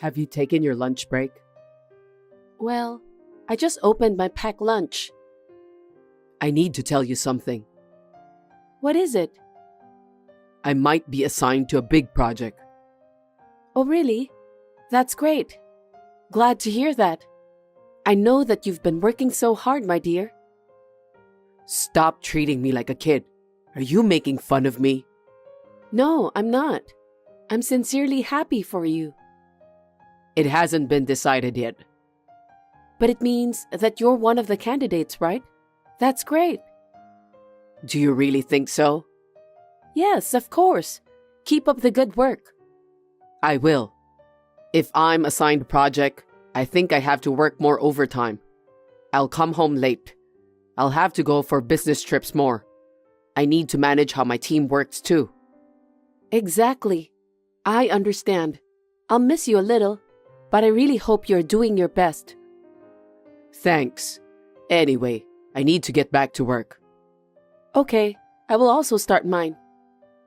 Have you taken your lunch break? Well, I just opened my packed lunch. I need to tell you something. What is it? I might be assigned to a big project. Oh, really? That's great. Glad to hear that. I know that you've been working so hard, my dear. Stop treating me like a kid. Are you making fun of me? No, I'm not. I'm sincerely happy for you. It hasn't been decided yet. But it means that you're one of the candidates, right? That's great. Do you really think so? Yes, of course. Keep up the good work. I will. If I'm assigned a project, I think I have to work more overtime. I'll come home late. I'll have to go for business trips more. I need to manage how my team works too. Exactly. I understand. I'll miss you a little, but I really hope you're doing your best. Thanks. Anyway, I need to get back to work. Okay, I will also start mine.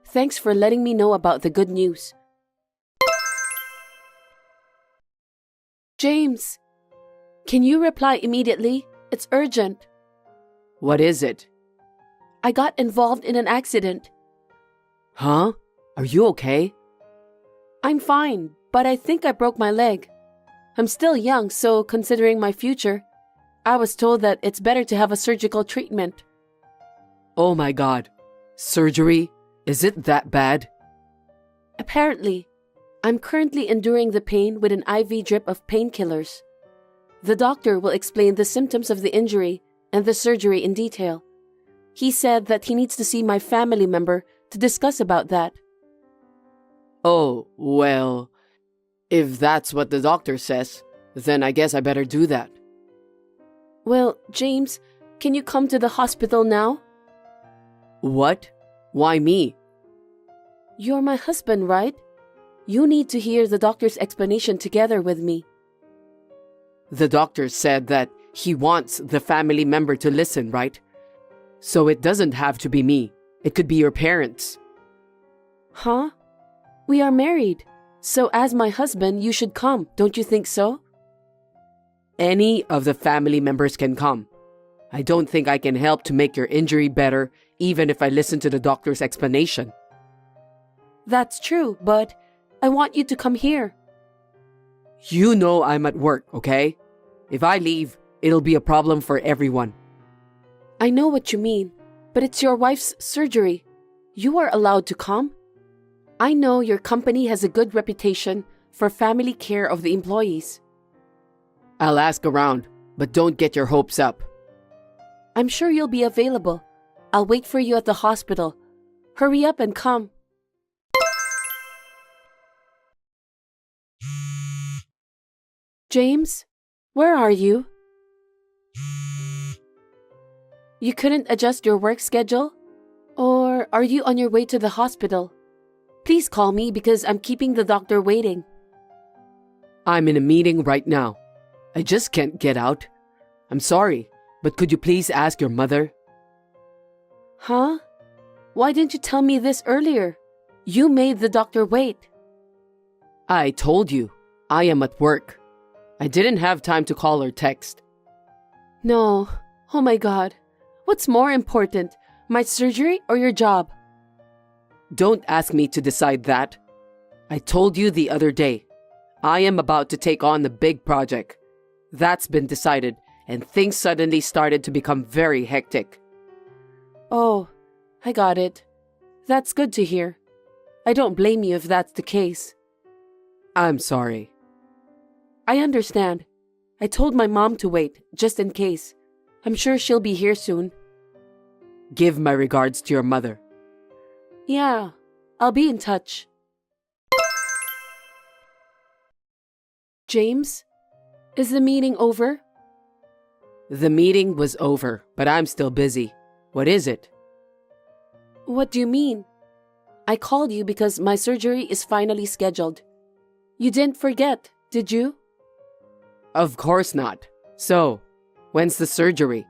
Thanks for letting me know about the good news. James, can you reply immediately? It's urgent. What is it? I got involved in an accident. Huh? Are you okay? I'm fine, but I think I broke my leg. I'm still young, so considering my future, I was told that it's better to have a surgical treatment. Oh my God. Surgery? Is it that bad? Apparently, I'm currently enduring the pain with an IV drip of painkillers. The doctor will explain the symptoms of the injury and the surgery in detail. He said that he needs to see my family member to discuss about that. Oh, well, if that's what the doctor says, then I guess I better do that. Well, James, can you come to the hospital now? What? Why me? You're my husband, right? You need to hear the doctor's explanation together with me. The doctor said that he wants the family member to listen, right? So it doesn't have to be me. It could be your parents. Huh? We are married. So as my husband, you should come, don't you think so? Any of the family members can come. I don't think I can help to make your injury better, even if I listen to the doctor's explanation. That's true, but I want you to come here. You know I'm at work, okay? If I leave, it'll be a problem for everyone. I know what you mean, but it's your wife's surgery. You are allowed to come. I know your company has a good reputation for family care of the employees. I'll ask around, but don't get your hopes up. I'm sure you'll be available. I'll wait for you at the hospital. Hurry up and come. James, where are you? You couldn't adjust your work schedule? Or are you on your way to the hospital? Please call me because I'm keeping the doctor waiting. I'm in a meeting right now. I just can't get out. I'm sorry, but could you please ask your mother? Huh? Why didn't you tell me this earlier? You made the doctor wait. I told you, I am at work. I didn't have time to call or text. No. Oh my God. What's more important, my surgery or your job? Don't ask me to decide that. I told you the other day, I am about to take on the big project. That's been decided, and things suddenly started to become very hectic. Oh, I got it. That's good to hear. I don't blame you if that's the case. I'm sorry. I understand. I told my mom to wait, just in case. I'm sure she'll be here soon. Give my regards to your mother. Yeah, I'll be in touch. James, is the meeting over? The meeting was over, but I'm still busy. What is it? What do you mean? I called you because my surgery is finally scheduled. You didn't forget, did you? Of course not. So, when's the surgery?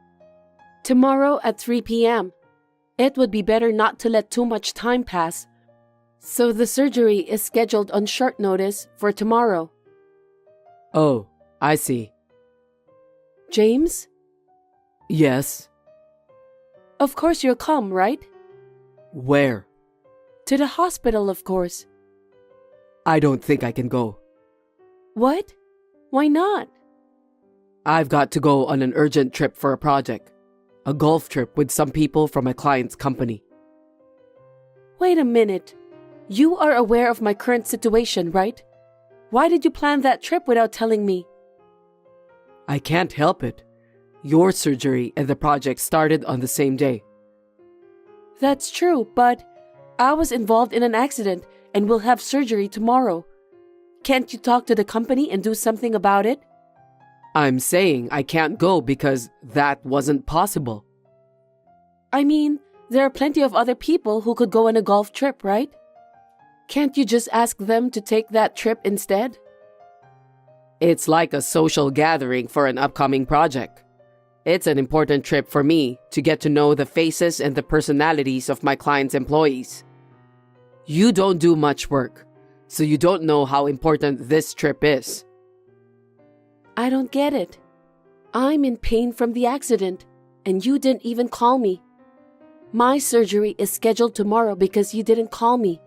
Tomorrow at 3 p.m. It would be better not to let too much time pass. So the surgery is scheduled on short notice for tomorrow. Oh, I see. James? Yes. Of course you'll come, right? Where? To the hospital, of course. I don't think I can go. What? Why not? I've got to go on an urgent trip for a project. A golf trip with some people from my client's company. Wait a minute. You are aware of my current situation, right? Why did you plan that trip without telling me? I can't help it. Your surgery and the project started on the same day. That's true, but I was involved in an accident and will have surgery tomorrow. Can't you talk to the company and do something about it? I'm saying I can't go because that wasn't possible. I mean, there are plenty of other people who could go on a golf trip, right? Can't you just ask them to take that trip instead? It's like a social gathering for an upcoming project. It's an important trip for me to get to know the faces and the personalities of my client's employees. You don't do much work, so you don't know how important this trip is. I don't get it. I'm in pain from the accident, and you didn't even call me. My surgery is scheduled tomorrow because you didn't call me.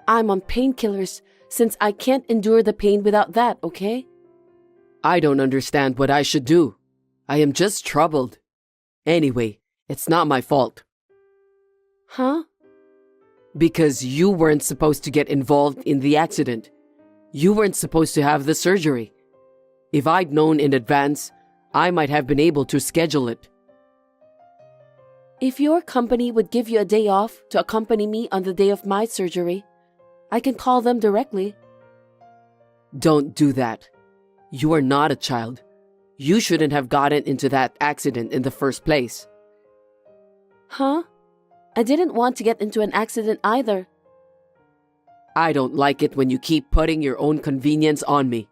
I'm on painkillers since I can't endure the pain without that, okay? I don't understand what I should do. I am just troubled. Anyway, it's not my fault. Huh? Because you weren't supposed to get involved in the accident. You weren't supposed to have the surgery. If I'd known in advance, I might have been able to schedule it. If your company would give you a day off to accompany me on the day of my surgery, I can call them directly. Don't do that. You are not a child. You shouldn't have gotten into that accident in the first place. Huh? I didn't want to get into an accident either. I don't like it when you keep putting your own convenience on me.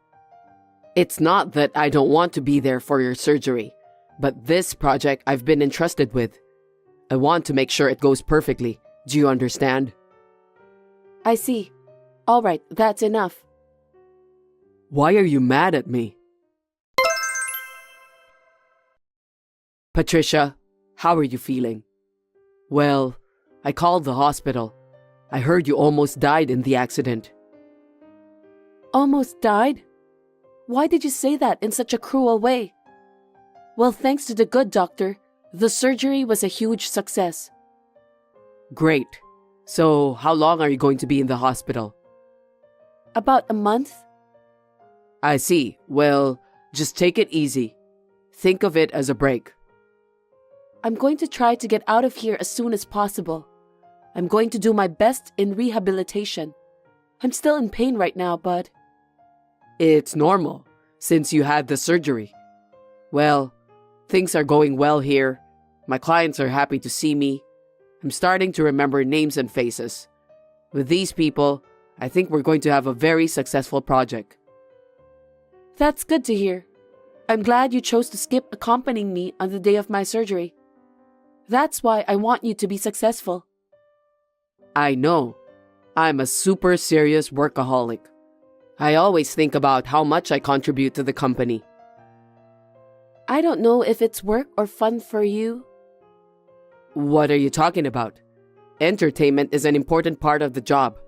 It's not that I don't want to be there for your surgery, but this project I've been entrusted with. I want to make sure it goes perfectly. Do you understand? I see. All right, that's enough. Why are you mad at me? Patricia, how are you feeling? Well, I called the hospital. I heard you almost died in the accident. Almost died? Why did you say that in such a cruel way? Well, thanks to the good doctor, the surgery was a huge success. Great. So, how long are you going to be in the hospital? About a month? I see. Well, just take it easy. Think of it as a break. I'm going to try to get out of here as soon as possible. I'm going to do my best in rehabilitation. I'm still in pain right now, but... It's normal, since you had the surgery. Well, things are going well here. My clients are happy to see me. I'm starting to remember names and faces. With these people, I think we're going to have a very successful project. That's good to hear. I'm glad you chose to skip accompanying me on the day of my surgery. That's why I want you to be successful. I know. I'm a super serious workaholic. I always think about how much I contribute to the company. I don't know if it's work or fun for you. What are you talking about? Entertainment is an important part of the job.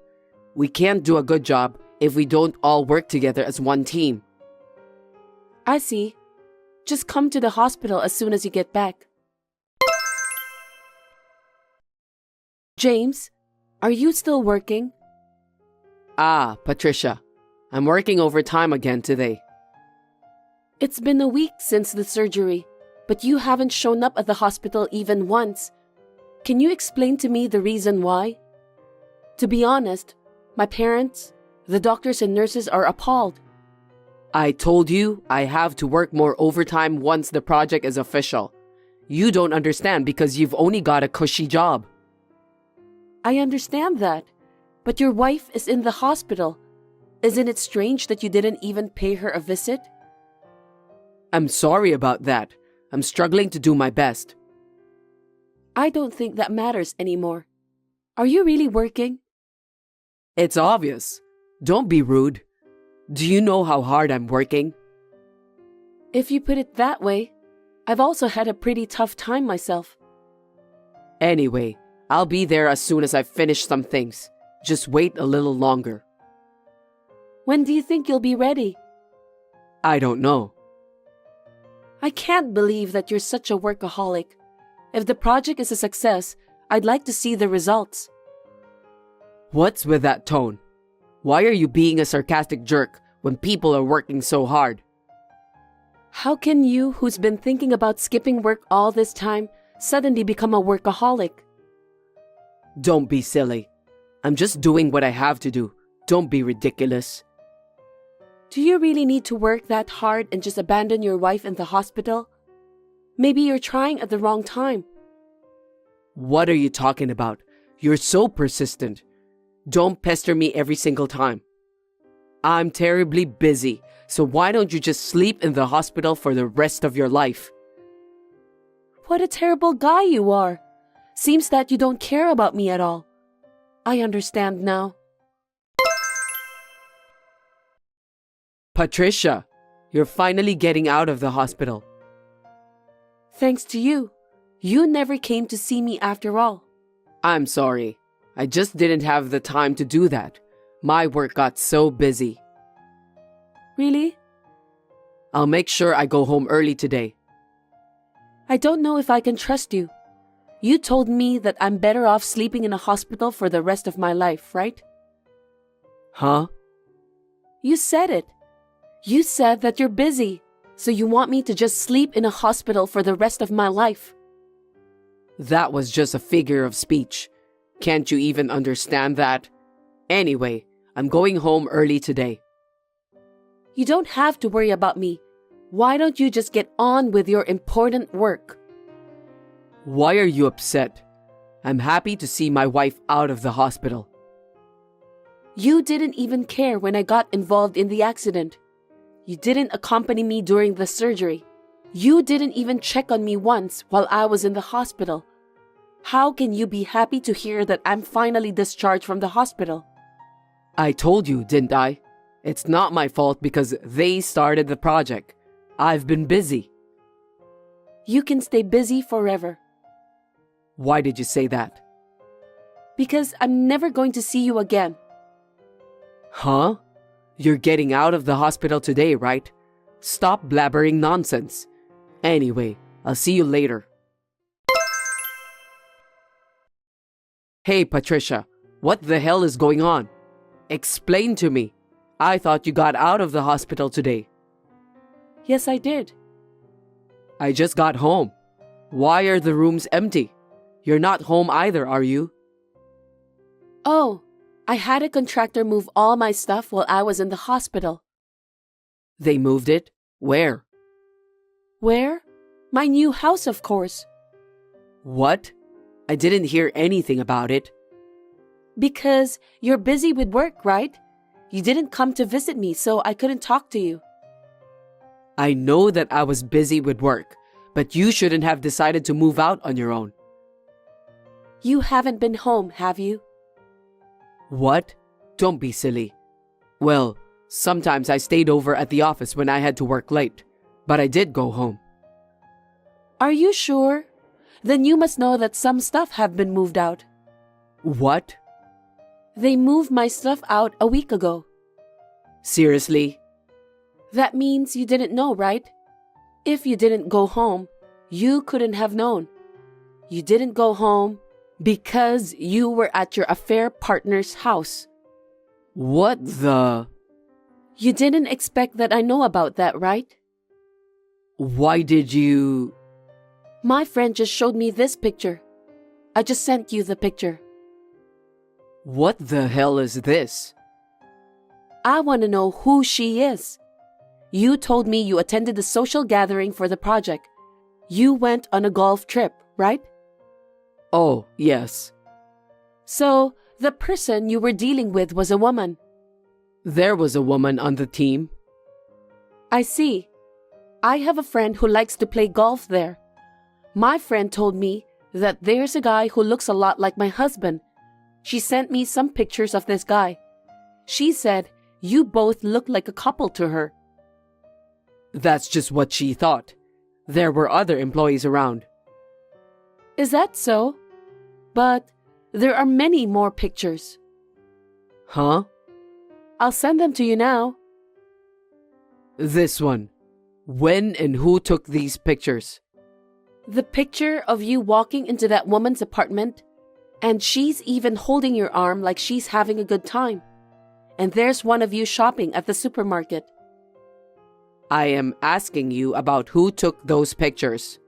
We can't do a good job if we don't all work together as one team. I see. Just come to the hospital as soon as you get back. James, are you still working? Ah, Patricia. I'm working overtime again today. It's been a week since the surgery, but you haven't shown up at the hospital even once. Can you explain to me the reason why? To be honest, my parents, the doctors and nurses are appalled. I told you I have to work more overtime once the project is official. You don't understand because you've only got a cushy job. I understand that, but your wife is in the hospital. Isn't it strange that you didn't even pay her a visit? I'm sorry about that. I'm struggling to do my best. I don't think that matters anymore. Are you really working? It's obvious. Don't be rude. Do you know how hard I'm working? If you put it that way, I've also had a pretty tough time myself. Anyway, I'll be there as soon as I finish some things. Just wait a little longer. When do you think you'll be ready? I don't know. I can't believe that you're such a workaholic. If the project is a success, I'd like to see the results. What's with that tone? Why are you being a sarcastic jerk when people are working so hard? How can you, who's been thinking about skipping work all this time, suddenly become a workaholic? Don't be silly. I'm just doing what I have to do. Don't be ridiculous. Do you really need to work that hard and just abandon your wife in the hospital? Maybe you're trying at the wrong time. What are you talking about? You're so persistent. Don't pester me every single time. I'm terribly busy, so why don't you just sleep in the hospital for the rest of your life? What a terrible guy you are. Seems that you don't care about me at all. I understand now. Patricia, you're finally getting out of the hospital. Thanks to you. You never came to see me after all. I'm sorry. I just didn't have the time to do that. My work got so busy. Really? I'll make sure I go home early today. I don't know if I can trust you. You told me that I'm better off sleeping in a hospital for the rest of my life, right? Huh? You said it. You said that you're busy, so you want me to just sleep in a hospital for the rest of my life. That was just a figure of speech. Can't you even understand that? Anyway, I'm going home early today. You don't have to worry about me. Why don't you just get on with your important work? Why are you upset? I'm happy to see my wife out of the hospital. You didn't even care when I got involved in the accident. You didn't accompany me during the surgery. You didn't even check on me once while I was in the hospital. How can you be happy to hear that I'm finally discharged from the hospital? I told you, didn't I? It's not my fault because they started the project. I've been busy. You can stay busy forever. Why did you say that? Because I'm never going to see you again. Huh? You're getting out of the hospital today, right? Stop blabbering nonsense. Anyway, I'll see you later. Hey, Patricia, what the hell is going on? Explain to me. I thought you got out of the hospital today. Yes, I did. I just got home. Why are the rooms empty? You're not home either, are you? Oh, I had a contractor move all my stuff while I was in the hospital. They moved it? Where? Where? My new house, of course. What? I didn't hear anything about it. Because you're busy with work, right? You didn't come to visit me, so I couldn't talk to you. I know that I was busy with work, but you shouldn't have decided to move out on your own. You haven't been home, have you? What? Don't be silly. Well, sometimes I stayed over at the office when I had to work late, but I did go home. Are you sure? Then you must know that some stuff have been moved out. What? They moved my stuff out a week ago. Seriously? That means you didn't know, right? If you didn't go home, you couldn't have known. You didn't go home because you were at your affair partner's house. What the? You didn't expect that I know about that, right? Why did you? My friend just showed me this picture. I just sent you the picture. What the hell is this? I want to know who she is. You told me you attended a social gathering for the project. You went on a golf trip, right? Oh, yes. So, the person you were dealing with was a woman. There was a woman on the team. I see. I have a friend who likes to play golf there. My friend told me that there's a guy who looks a lot like my husband. She sent me some pictures of this guy. She said You both look like a couple to her. That's just what she thought. There were other employees around. Is that so? But there are many more pictures. Huh? I'll send them to you now. This one. When and who took these pictures? The picture of you walking into that woman's apartment, and she's even holding your arm like she's having a good time. And there's one of you shopping at the supermarket. I am asking you about who took those pictures.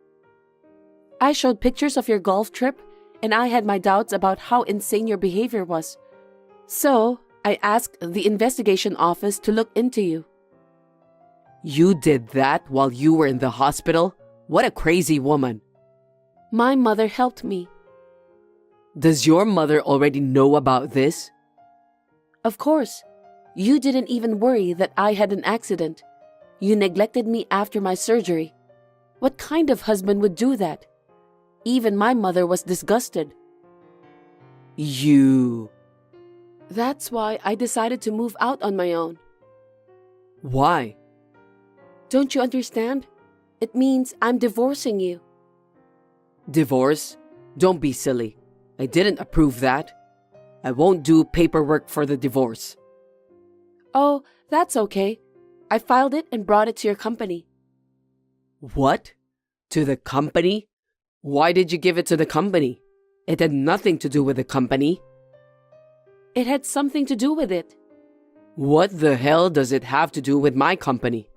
I showed pictures of your golf trip, and I had my doubts about how insane your behavior was. So, I asked the investigation office to look into you. You did that while you were in the hospital? What a crazy woman. My mother helped me. Does your mother already know about this? Of course. You didn't even worry that I had an accident. You neglected me after my surgery. What kind of husband would do that? Even my mother was disgusted. You... That's why I decided to move out on my own. Why? Don't you understand? It means I'm divorcing you. Divorce? Don't be silly. I didn't approve that. I won't do paperwork for the divorce. Oh, that's okay. I filed it and brought it to your company. What? To the company? Why did you give it to the company? It had nothing to do with the company. It had something to do with it. What the hell does it have to do with my company?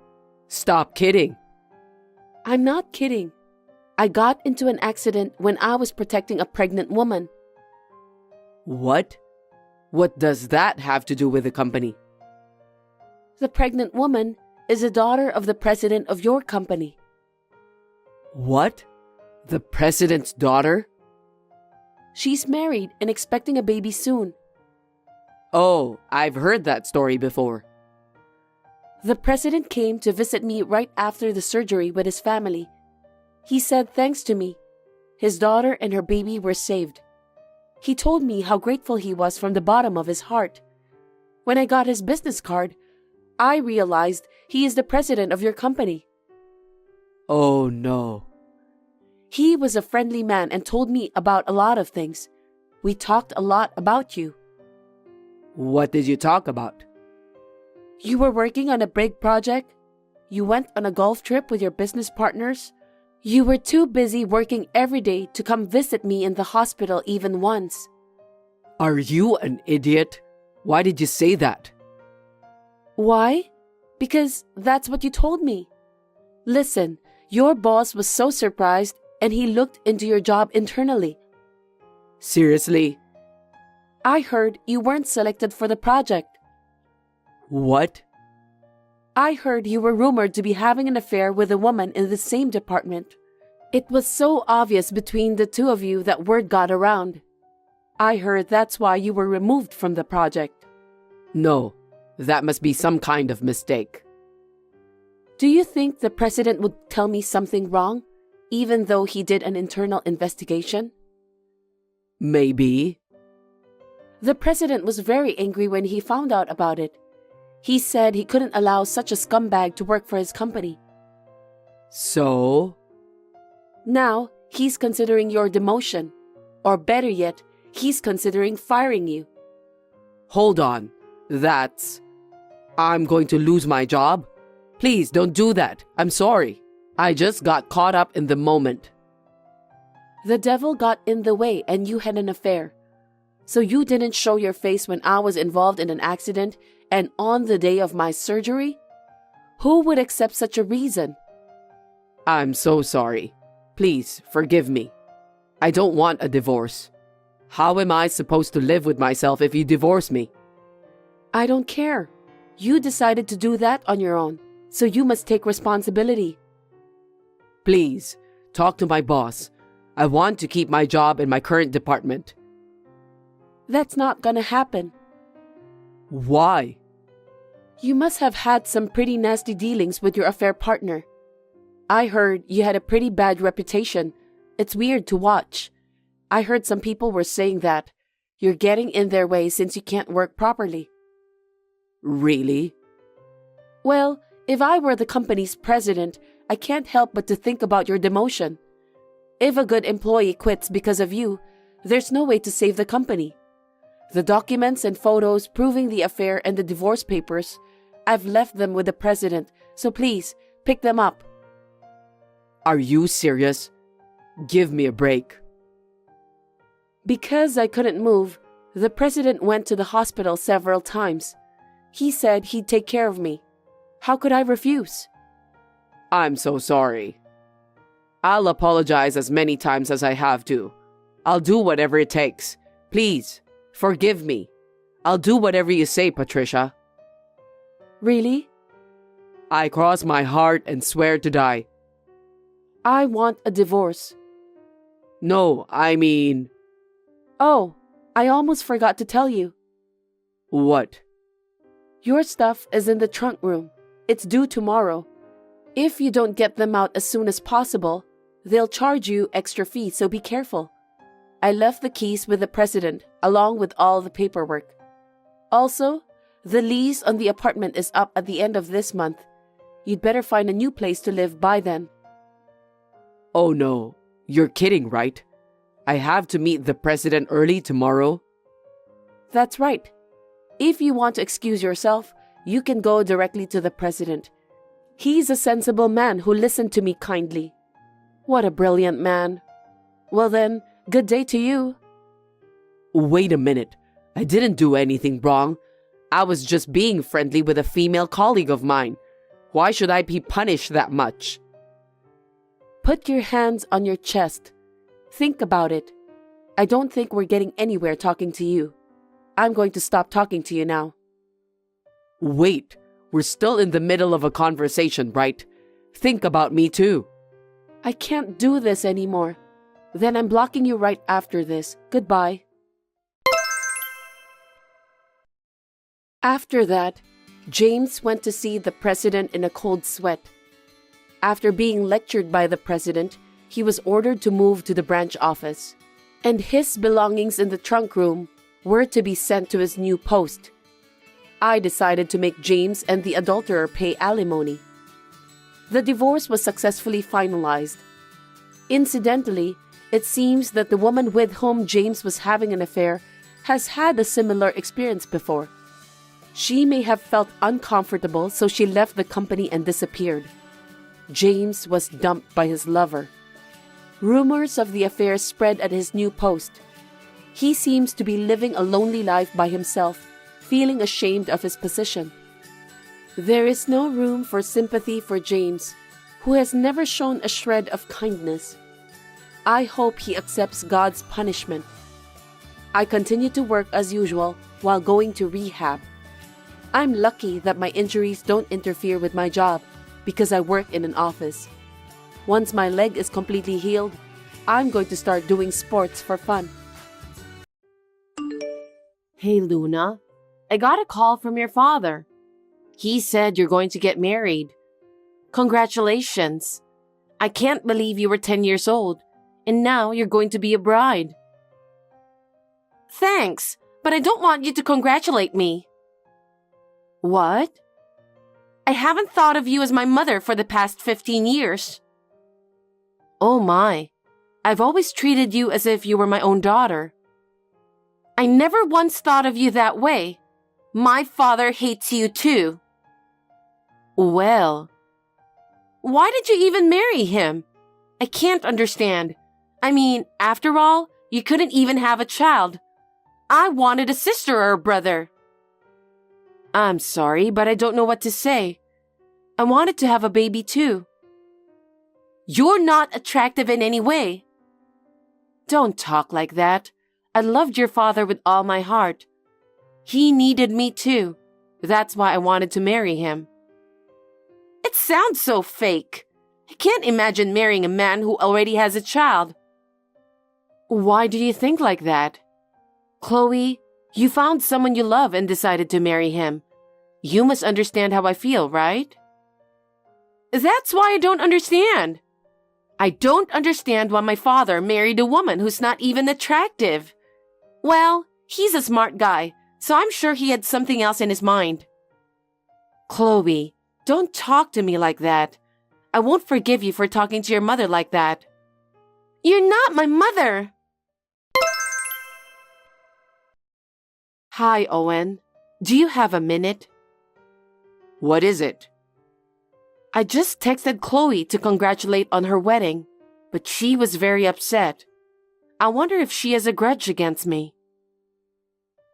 Stop kidding. I'm not kidding. I got into an accident when I was protecting a pregnant woman. What? What does that have to do with the company? The pregnant woman is the daughter of the president of your company. What? The president's daughter? She's married and expecting a baby soon. Oh, I've heard that story before. The president came to visit me right after the surgery with his family. He said thanks to me, his daughter and her baby were saved. He told me how grateful he was from the bottom of his heart. When I got his business card, I realized he is the president of your company. Oh no. He was a friendly man and told me about a lot of things. We talked a lot about you. What did you talk about? You were working on a big project. You went on a golf trip with your business partners. You were too busy working every day to come visit me in the hospital even once. Are you an idiot? Why did you say that? Why? Because that's what you told me. Listen, your boss was so surprised and he looked into your job internally. Seriously? I heard you weren't selected for the project. What? I heard you were rumored to be having an affair with a woman in the same department. It was so obvious between the two of you that word got around. I heard that's why you were removed from the project. No, that must be some kind of mistake. Do you think the president would tell me something wrong, even though he did an internal investigation? Maybe. The president was very angry when he found out about it. He said he couldn't allow such a scumbag to work for his company. So? Now, he's considering your demotion. Or better yet, he's considering firing you. Hold on. I'm going to lose my job? Please don't do that. I'm sorry. I just got caught up in the moment. The devil got in the way and you had an affair. So you didn't show your face when I was involved in an accident and on the day of my surgery? Who would accept such a reason? I'm so sorry. Please forgive me. I don't want a divorce. How am I supposed to live with myself if you divorce me? I don't care. You decided to do that on your own, so you must take responsibility. Please, talk to my boss. I want to keep my job in my current department. That's not gonna happen. Why? You must have had some pretty nasty dealings with your affair partner. I heard you had a pretty bad reputation. It's weird to watch. I heard some people were saying that you're getting in their way since you can't work properly. Really? Well, if I were the company's president, I can't help but to think about your demotion. If a good employee quits because of you, there's no way to save the company. The documents and photos proving the affair and the divorce papers, I've left them with the president, so please, pick them up. Are you serious? Give me a break. Because I couldn't move, the president went to the hospital several times. He said he'd take care of me. How could I refuse? I'm so sorry. I'll apologize as many times as I have to. I'll do whatever it takes. Please, forgive me. I'll do whatever you say, Patricia. Really? I cross my heart and swear to die. I want a divorce. No, I mean... Oh, I almost forgot to tell you. What? Your stuff is in the trunk room. It's due tomorrow. If you don't get them out as soon as possible, they'll charge you extra fees, so be careful. I left the keys with the president, along with all the paperwork. Also, the lease on the apartment is up at the end of this month. You'd better find a new place to live by then. Oh no, you're kidding, right? I have to meet the president early tomorrow? That's right. If you want to excuse yourself, you can go directly to the president. He's a sensible man who listened to me kindly. What a brilliant man. Well then, good day to you. Wait a minute. I didn't do anything wrong. I was just being friendly with a female colleague of mine. Why should I be punished that much? Put your hands on your chest. Think about it. I don't think we're getting anywhere talking to you. I'm going to stop talking to you now. Wait, we're still in the middle of a conversation, right? Think about me too. I can't do this anymore. Then I'm blocking you right after this. Goodbye. After that, James went to see the president in a cold sweat. After being lectured by the president, he was ordered to move to the branch office, and his belongings in the trunk room were to be sent to his new post. I decided to make James and the adulterer pay alimony. The divorce was successfully finalized. Incidentally, it seems that the woman with whom James was having an affair has had a similar experience before. She may have felt uncomfortable, so she left the company and disappeared. James was dumped by his lover. Rumors of the affair spread at his new post. He seems to be living a lonely life by himself, feeling ashamed of his position. There is no room for sympathy for James, who has never shown a shred of kindness. I hope he accepts God's punishment. I continue to work as usual while going to rehab. I'm lucky that my injuries don't interfere with my job because I work in an office. Once my leg is completely healed, I'm going to start doing sports for fun. Hey, Luna. I got a call from your father. He said you're going to get married. Congratulations. I can't believe you were 10 years old, and now you're going to be a bride. Thanks, but I don't want you to congratulate me. What? I haven't thought of you as my mother for the past 15 years. Oh my. I've always treated you as if you were my own daughter. I never once thought of you that way. My father hates you too. Well, why did you even marry him? I can't understand. I mean, after all, you couldn't even have a child. I wanted a sister or a brother. I'm sorry, but I don't know what to say. I wanted to have a baby too. You're not attractive in any way. Don't talk like that. I loved your father with all my heart. He needed me too. That's why I wanted to marry him. It sounds so fake. I can't imagine marrying a man who already has a child. Why do you think like that? Chloe, you found someone you love and decided to marry him. You must understand how I feel, right? That's why I don't understand. I don't understand why my father married a woman who's not even attractive. Well, he's a smart guy, so I'm sure he had something else in his mind. Chloe, don't talk to me like that. I won't forgive you for talking to your mother like that. You're not my mother! Hi, Owen. Do you have a minute? What is it? I just texted Chloe to congratulate on her wedding, but she was very upset. I wonder if she has a grudge against me.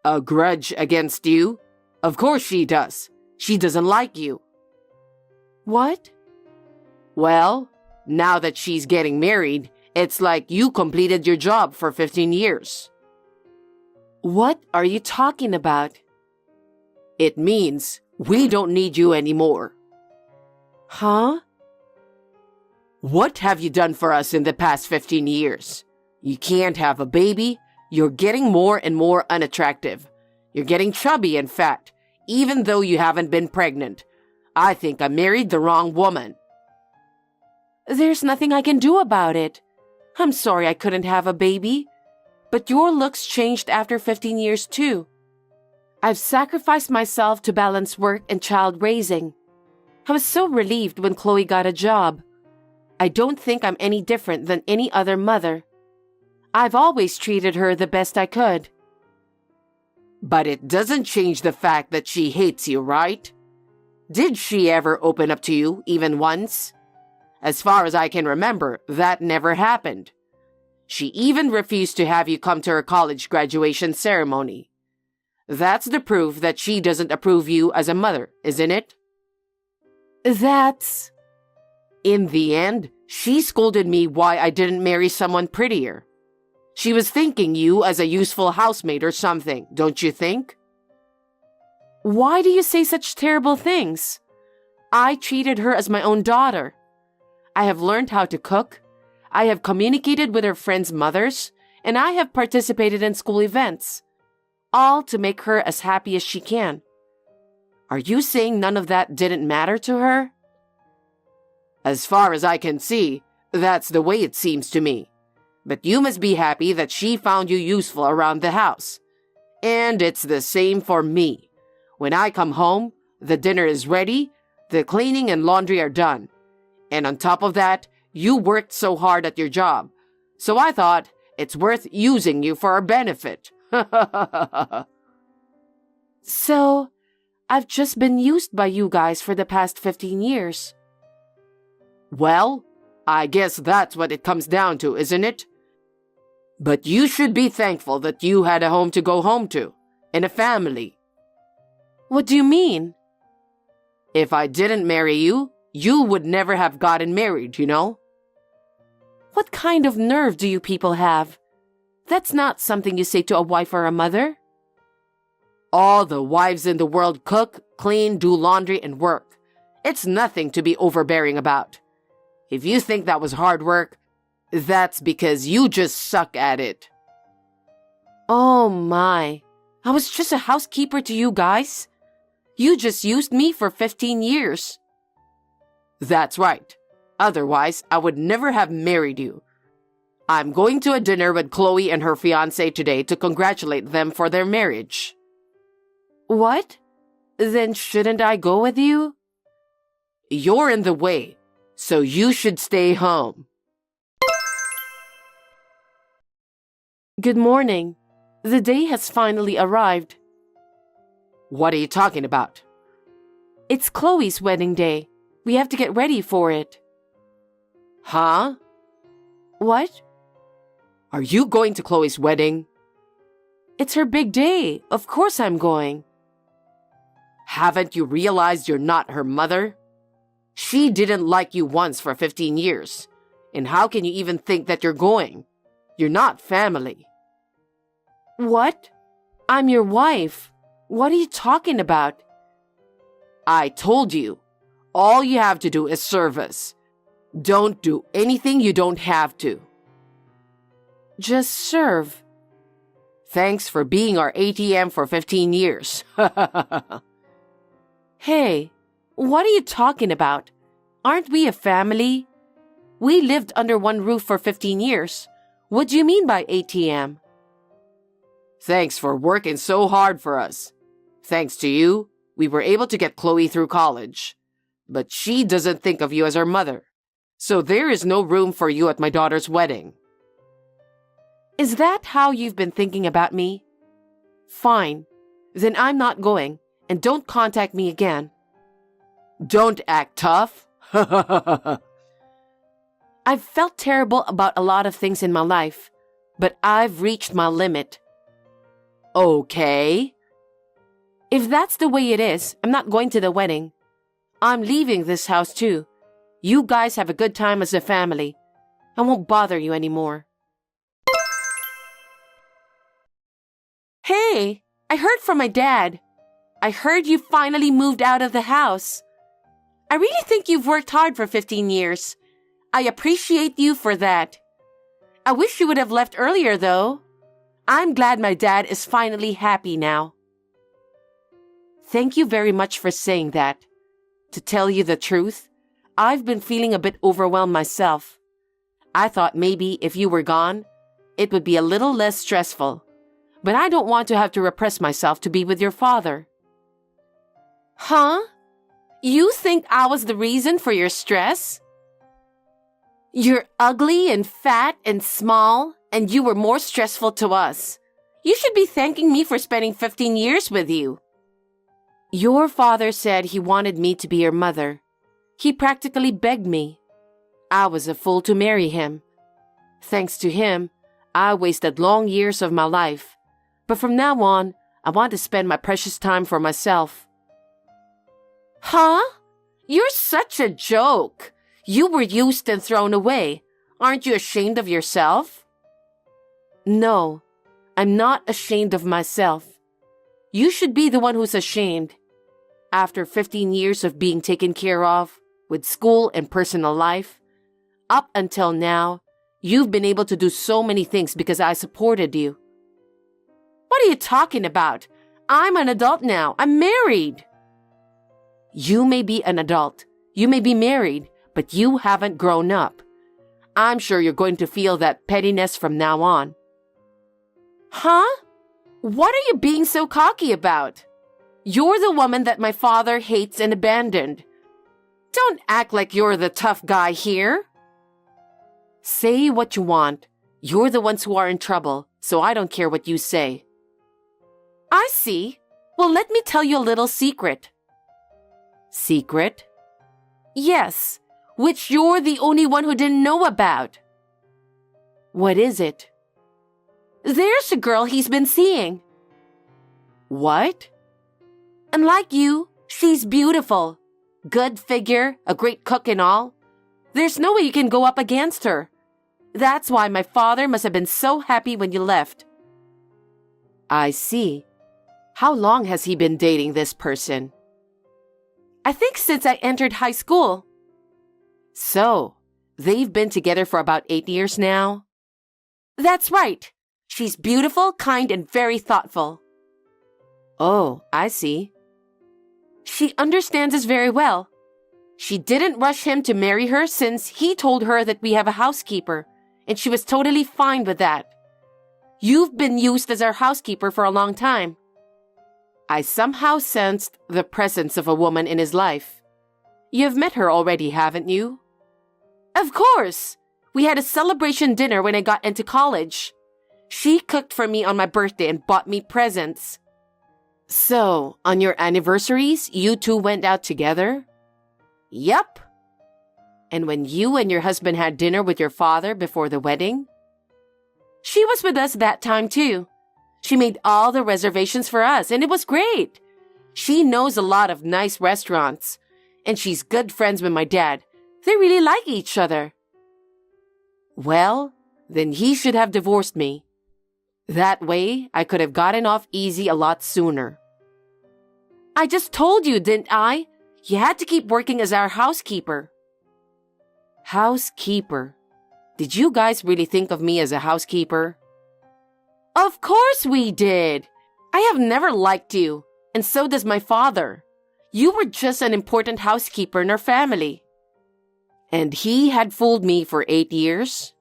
A grudge against you? Of course she does. She doesn't like you. What? Well, now that she's getting married, it's like you completed your job for 15 years. What are you talking about? It means we don't need you anymore. Huh? What have you done for us in the past 15 years? You can't have a baby. You're getting more and more unattractive. You're getting chubby and fat, even though you haven't been pregnant. I think I married the wrong woman. There's nothing I can do about it. I'm sorry I couldn't have a baby. But your looks changed after 15 years too. I've sacrificed myself to balance work and child raising. I was so relieved when Chloe got a job. I don't think I'm any different than any other mother. I've always treated her the best I could. But it doesn't change the fact that she hates you, right? Did she ever open up to you, even once? As far as I can remember, that never happened. She even refused to have you come to her college graduation ceremony. That's the proof that she doesn't approve you as a mother, isn't it? That's... In the end, she scolded me why I didn't marry someone prettier. She was thinking you as a useful housemate or something, don't you think? Why do you say such terrible things? I treated her as my own daughter. I have learned how to cook. I have communicated with her friends' mothers, and I have participated in school events, all to make her as happy as she can. Are you saying none of that didn't matter to her? As far as I can see, that's the way it seems to me. But you must be happy that she found you useful around the house. And it's the same for me. When I come home, the dinner is ready, the cleaning and laundry are done. And on top of that, you worked so hard at your job. So I thought it's worth using you for our benefit. So, I've just been used by you guys for the past 15 years. Well, I guess that's what it comes down to, isn't it? But you should be thankful that you had a home to go home to, and a family. What do you mean? If I didn't marry you, you would never have gotten married, you know? What kind of nerve do you people have? That's not something you say to a wife or a mother. All the wives in the world cook, clean, do laundry, and work. It's nothing to be overbearing about. If you think that was hard work, that's because you just suck at it. Oh my, I was just a housekeeper to you guys. You just used me for 15 years. That's right. Otherwise, I would never have married you. I'm going to a dinner with Chloe and her fiancé today to congratulate them for their marriage. What? Then shouldn't I go with you? You're in the way, so you should stay home. Good morning. The day has finally arrived. What are you talking about? It's Chloe's wedding day. We have to get ready for it. Huh? What? Are you going to Chloe's wedding? It's her big day. Of course I'm going. Haven't you realized you're not her mother? She didn't like you once for 15 years. And how can you even think that you're going? You're not family. What? I'm your wife. What are you talking about? I told you. All you have to do is serve us. Don't do anything you don't have to. Just serve. Thanks for being our ATM for 15 years. Hey, what are you talking about? Aren't we a family? We lived under one roof for 15 years. What do you mean by ATM? Thanks for working so hard for us. Thanks to you, We were able to get Chloe through college. But she doesn't think of you as her mother. So there is no room for you at my daughter's wedding. Is that how you've been thinking about me? Fine. Then I'm not going, and don't contact me again. Don't act tough. I've felt terrible about a lot of things in my life, but I've reached my limit. Okay. If that's the way it is, I'm not going to the wedding. I'm leaving this house too. You guys have a good time as a family. I won't bother you anymore. Hey, I heard from my dad. I heard you finally moved out of the house. I really think you've worked hard for 15 years. I appreciate you for that. I wish you would have left earlier, though. I'm glad my dad is finally happy now. Thank you very much for saying that. To tell you the truth, I've been feeling a bit overwhelmed myself. I thought maybe if you were gone, it would be a little less stressful. But I don't want to have to repress myself to be with your father. Huh? You think I was the reason for your stress? You're ugly and fat and small, and you were more stressful to us. You should be thanking me for spending 15 years with you. Your father said he wanted me to be your mother. He practically begged me. I was a fool to marry him. Thanks to him, I wasted long years of my life. But from now on, I want to spend my precious time for myself. Huh? You're such a joke. You were used and thrown away. Aren't you ashamed of yourself? No, I'm not ashamed of myself. You should be the one who's ashamed. After 15 years of being taken care of, with school and personal life, up until now, you've been able to do so many things because I supported you. What are you talking about? I'm an adult now. I'm married. You may be an adult. You may be married, but you haven't grown up. I'm sure you're going to feel that pettiness from now on. Huh? What are you being so cocky about? You're the woman that my father hates and abandoned. Don't act like you're the tough guy here. Say what you want. You're the ones who are in trouble, so I don't care what you say. I see. Well, let me tell you a little secret. Secret? Yes, which you're the only one who didn't know about. What is it? There's a girl he's been seeing. What? Unlike you, she's beautiful. Good figure, a great cook and all. There's no way you can go up against her. That's why my father must have been so happy when you left. I see. How long has he been dating this person? I think since I entered high school. So, they've been together for about 8 years now? That's right. She's beautiful, kind, and very thoughtful. Oh, I see. She understands us very well. She didn't rush him to marry her since he told her that we have a housekeeper, and she was totally fine with that. You've been used as our housekeeper for a long time. I somehow sensed the presence of a woman in his life. You've met her already, haven't you? Of course! We had a celebration dinner when I got into college. She cooked for me on my birthday and bought me presents. So, on your anniversaries, you two went out together? Yep. And when you and your husband had dinner with your father before the wedding? She was with us that time too. She made all the reservations for us, and it was great. She knows a lot of nice restaurants, and she's good friends with my dad. They really like each other. Well, then he should have divorced me. That way, I could have gotten off easy a lot sooner. I just told you, didn't I? You had to keep working as our housekeeper. Housekeeper? Did you guys really think of me as a housekeeper? Of course we did. I have never liked you, and so does my father. You were just an important housekeeper in our family. And he had fooled me for 8 years?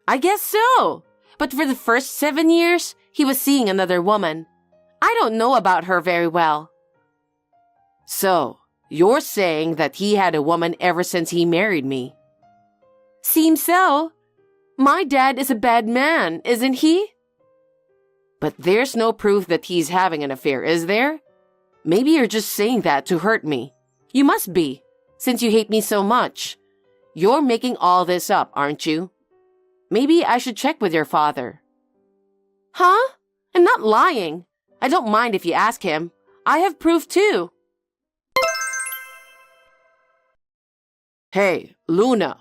I guess so. But for the first 7 years, he was seeing another woman. I don't know about her very well. So, you're saying that he had a woman ever since he married me? Seems so. My dad is a bad man, isn't he? But there's no proof that he's having an affair, is there? Maybe you're just saying that to hurt me. You must be, since you hate me so much. You're making all this up, aren't you? Maybe I should check with your father. Huh? I'm not lying. I don't mind if you ask him. I have proof too. Hey, Luna.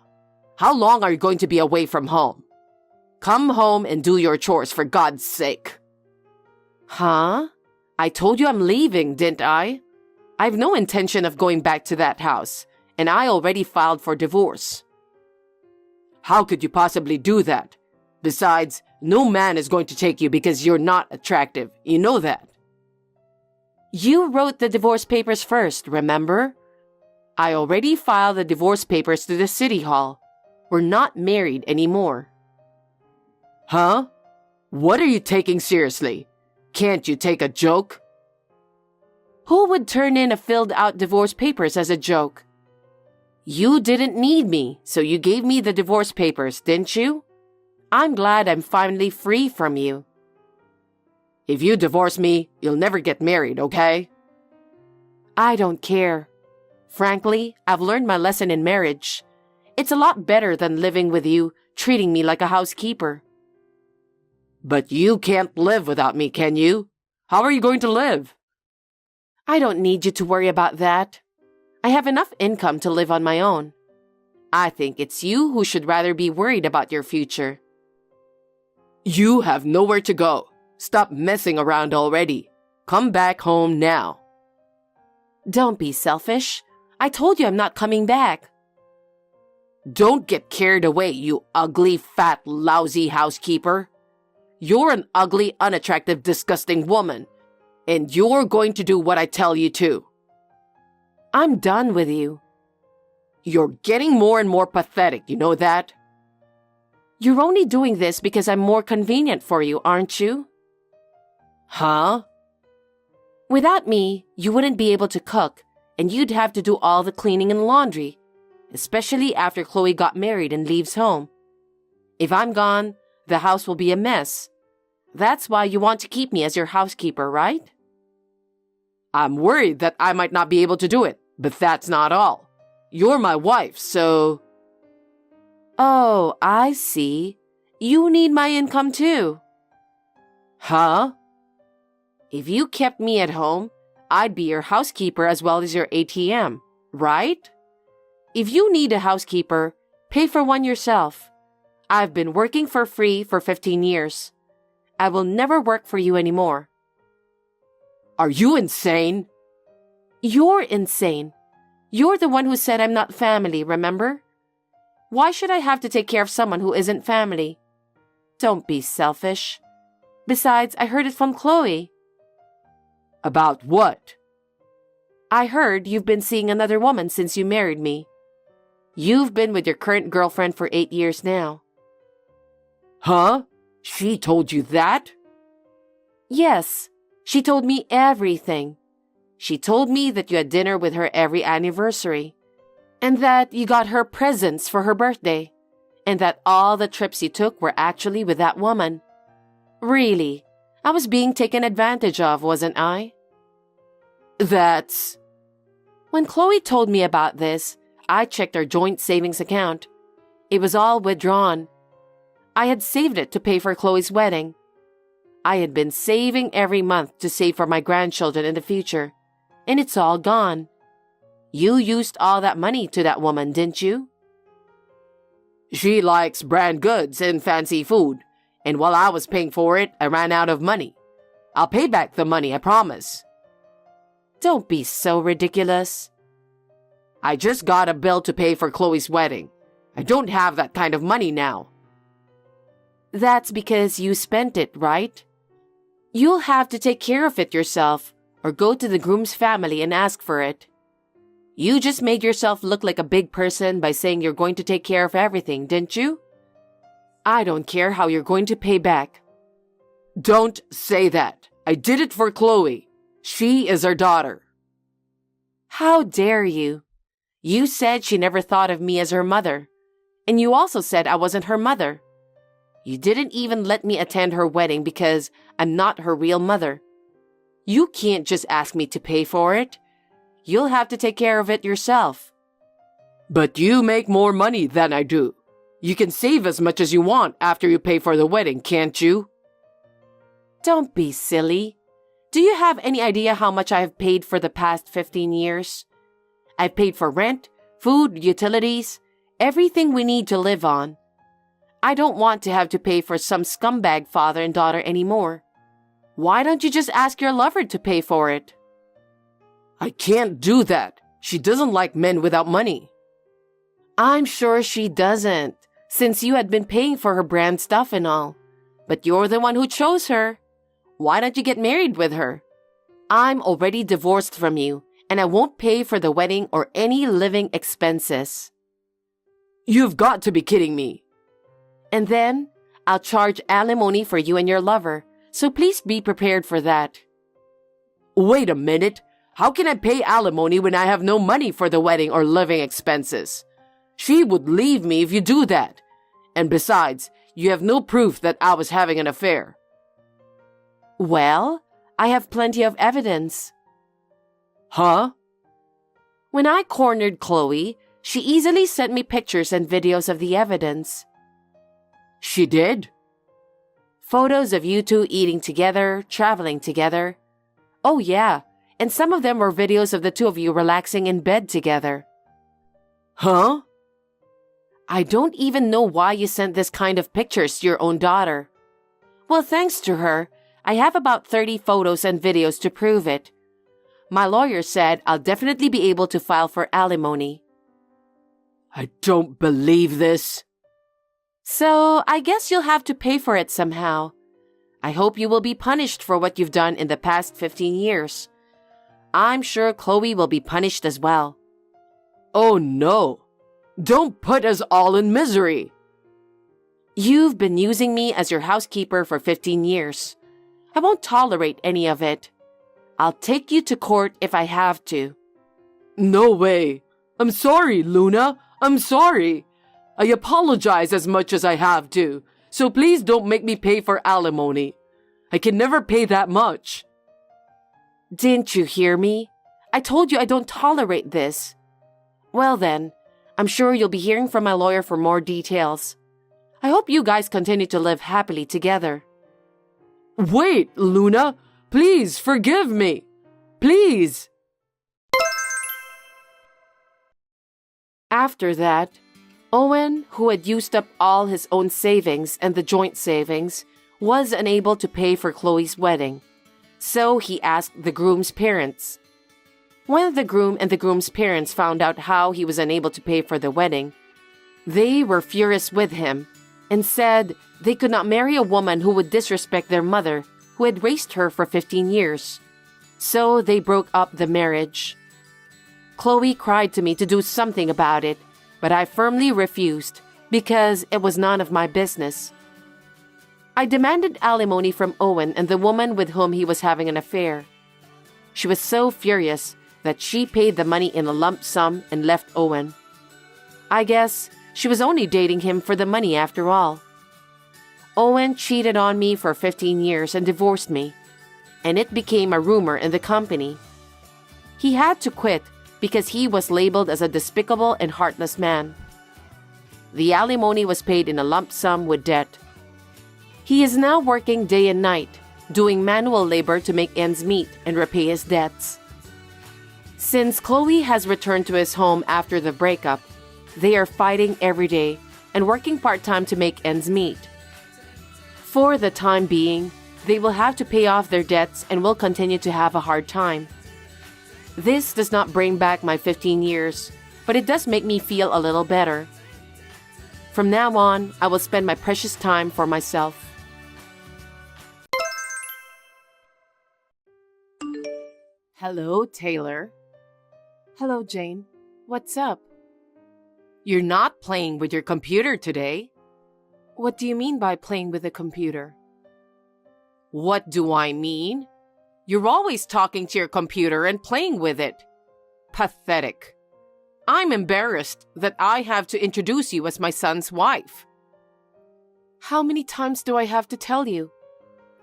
How long are you going to be away from home? Come home and do your chores, for God's sake. Huh? I told you I'm leaving, didn't I? I've no intention of going back to that house, and I already filed for divorce. How could you possibly do that? Besides, no man is going to take you because you're not attractive. You know that. You wrote the divorce papers first, remember? I already filed the divorce papers to the city hall. We're not married anymore. Huh? What are you taking seriously? Can't you take a joke? Who would turn in a filled-out divorce papers as a joke? You didn't need me, so you gave me the divorce papers, didn't you? I'm glad I'm finally free from you. If you divorce me, you'll never get married, okay? I don't care. Frankly, I've learned my lesson in marriage. It's a lot better than living with you, treating me like a housekeeper. But you can't live without me, can you? How are you going to live? I don't need you to worry about that. I have enough income to live on my own. I think it's you who should rather be worried about your future. You have nowhere to go. Stop messing around already. Come back home now. Don't be selfish. I told you I'm not coming back. Don't get carried away, you ugly, fat, lousy housekeeper. You're an ugly, unattractive, disgusting woman, and you're going to do what I tell you to. I'm done with you. You're getting more and more pathetic, you know that? You're only doing this because I'm more convenient for you, aren't you? Huh? Without me, you wouldn't be able to cook, and you'd have to do all the cleaning and laundry, especially after Chloe got married and leaves home. If I'm gone, the house will be a mess. That's why you want to keep me as your housekeeper, right? I'm worried that I might not be able to do it, but that's not all. You're my wife, so... Oh, I see. You need my income too. Huh? If you kept me at home, I'd be your housekeeper as well as your ATM, right? If you need a housekeeper, pay for one yourself. I've been working for free for 15 years. I will never work for you anymore. Are you insane? You're insane. You're the one who said I'm not family, remember? Why should I have to take care of someone who isn't family? Don't be selfish. Besides, I heard it from Chloe. About what? I heard you've been seeing another woman since you married me. You've been with your current girlfriend for 8 years now. Huh? She told you that? Yes. She told me everything. She told me that you had dinner with her every anniversary, and that you got her presents for her birthday, and that all the trips you took were actually with that woman. Really, I was being taken advantage of, wasn't I? That's... When Chloe told me about this, I checked our joint savings account. It was all withdrawn. I had saved it to pay for Chloe's wedding. I had been saving every month to save for my grandchildren in the future, and it's all gone. You used all that money to that woman, didn't you? She likes brand goods and fancy food, and while I was paying for it, I ran out of money. I'll pay back the money, I promise. Don't be so ridiculous. I just got a bill to pay for Chloe's wedding. I don't have that kind of money now. That's because you spent it, right? You'll have to take care of it yourself, or go to the groom's family and ask for it. You just made yourself look like a big person by saying you're going to take care of everything, didn't you? I don't care how you're going to pay back. Don't say that. I did it for Chloe. She is our daughter. How dare you? You said she never thought of me as her mother. And you also said I wasn't her mother. You didn't even let me attend her wedding because I'm not her real mother. You can't just ask me to pay for it. You'll have to take care of it yourself. But you make more money than I do. You can save as much as you want after you pay for the wedding, can't you? Don't be silly. Do you have any idea how much I have paid for the past 15 years? I've paid for rent, food, utilities, everything we need to live on. I don't want to have to pay for some scumbag father and daughter anymore. Why don't you just ask your lover to pay for it? I can't do that. She doesn't like men without money. I'm sure she doesn't, since you had been paying for her brand stuff and all. But you're the one who chose her. Why don't you get married with her? I'm already divorced from you, and I won't pay for the wedding or any living expenses. You've got to be kidding me. And then, I'll charge alimony for you and your lover, so please be prepared for that. Wait a minute. How can I pay alimony when I have no money for the wedding or living expenses? She would leave me if you do that. And besides, you have no proof that I was having an affair. Well, I have plenty of evidence. Huh? When I cornered Chloe, she easily sent me pictures and videos of the evidence. She did? Photos of you two eating together, traveling together. Oh yeah, and some of them were videos of the two of you relaxing in bed together. Huh? I don't even know why you sent this kind of pictures to your own daughter. Well, thanks to her, I have about 30 photos and videos to prove it. My lawyer said I'll definitely be able to file for alimony. I don't believe this. So, I guess you'll have to pay for it somehow. I hope you will be punished for what you've done in the past 15 years. I'm sure Chloe will be punished as well. Oh no! Don't put us all in misery! You've been using me as your housekeeper for 15 years. I won't tolerate any of it. I'll take you to court if I have to. No way! I'm sorry, Luna! I'm sorry! I apologize as much as I have to, so please don't make me pay for alimony. I can never pay that much. Didn't you hear me? I told you I don't tolerate this. Well then, I'm sure you'll be hearing from my lawyer for more details. I hope you guys continue to live happily together. Wait, Luna! Please forgive me! Please! After that, Owen, who had used up all his own savings and the joint savings, was unable to pay for Chloe's wedding. So he asked the groom's parents. When the groom and the groom's parents found out how he was unable to pay for the wedding, they were furious with him and said they could not marry a woman who would disrespect their mother, who had raised her for 15 years. So they broke up the marriage. Chloe cried to me to do something about it, but I firmly refused because it was none of my business. I demanded alimony from Owen and the woman with whom he was having an affair. She was so furious that she paid the money in a lump sum and left Owen. I guess she was only dating him for the money after all. Owen cheated on me for 15 years and divorced me, and it became a rumor in the company. He had to quit because he was labeled as a despicable and heartless man. The alimony was paid in a lump sum with debt. He is now working day and night, doing manual labor to make ends meet and repay his debts. Since Chloe has returned to his home after the breakup, they are fighting every day and working part-time to make ends meet. For the time being, they will have to pay off their debts and will continue to have a hard time. This does not bring back my 15 years, but it does make me feel a little better. From now on, I will spend my precious time for myself. Hello, Taylor. Hello, Jane. What's up? You're not playing with your computer today. What do you mean by playing with the computer? What do I mean? You're always talking to your computer and playing with it. Pathetic. I'm embarrassed that I have to introduce you as my son's wife. How many times do I have to tell you?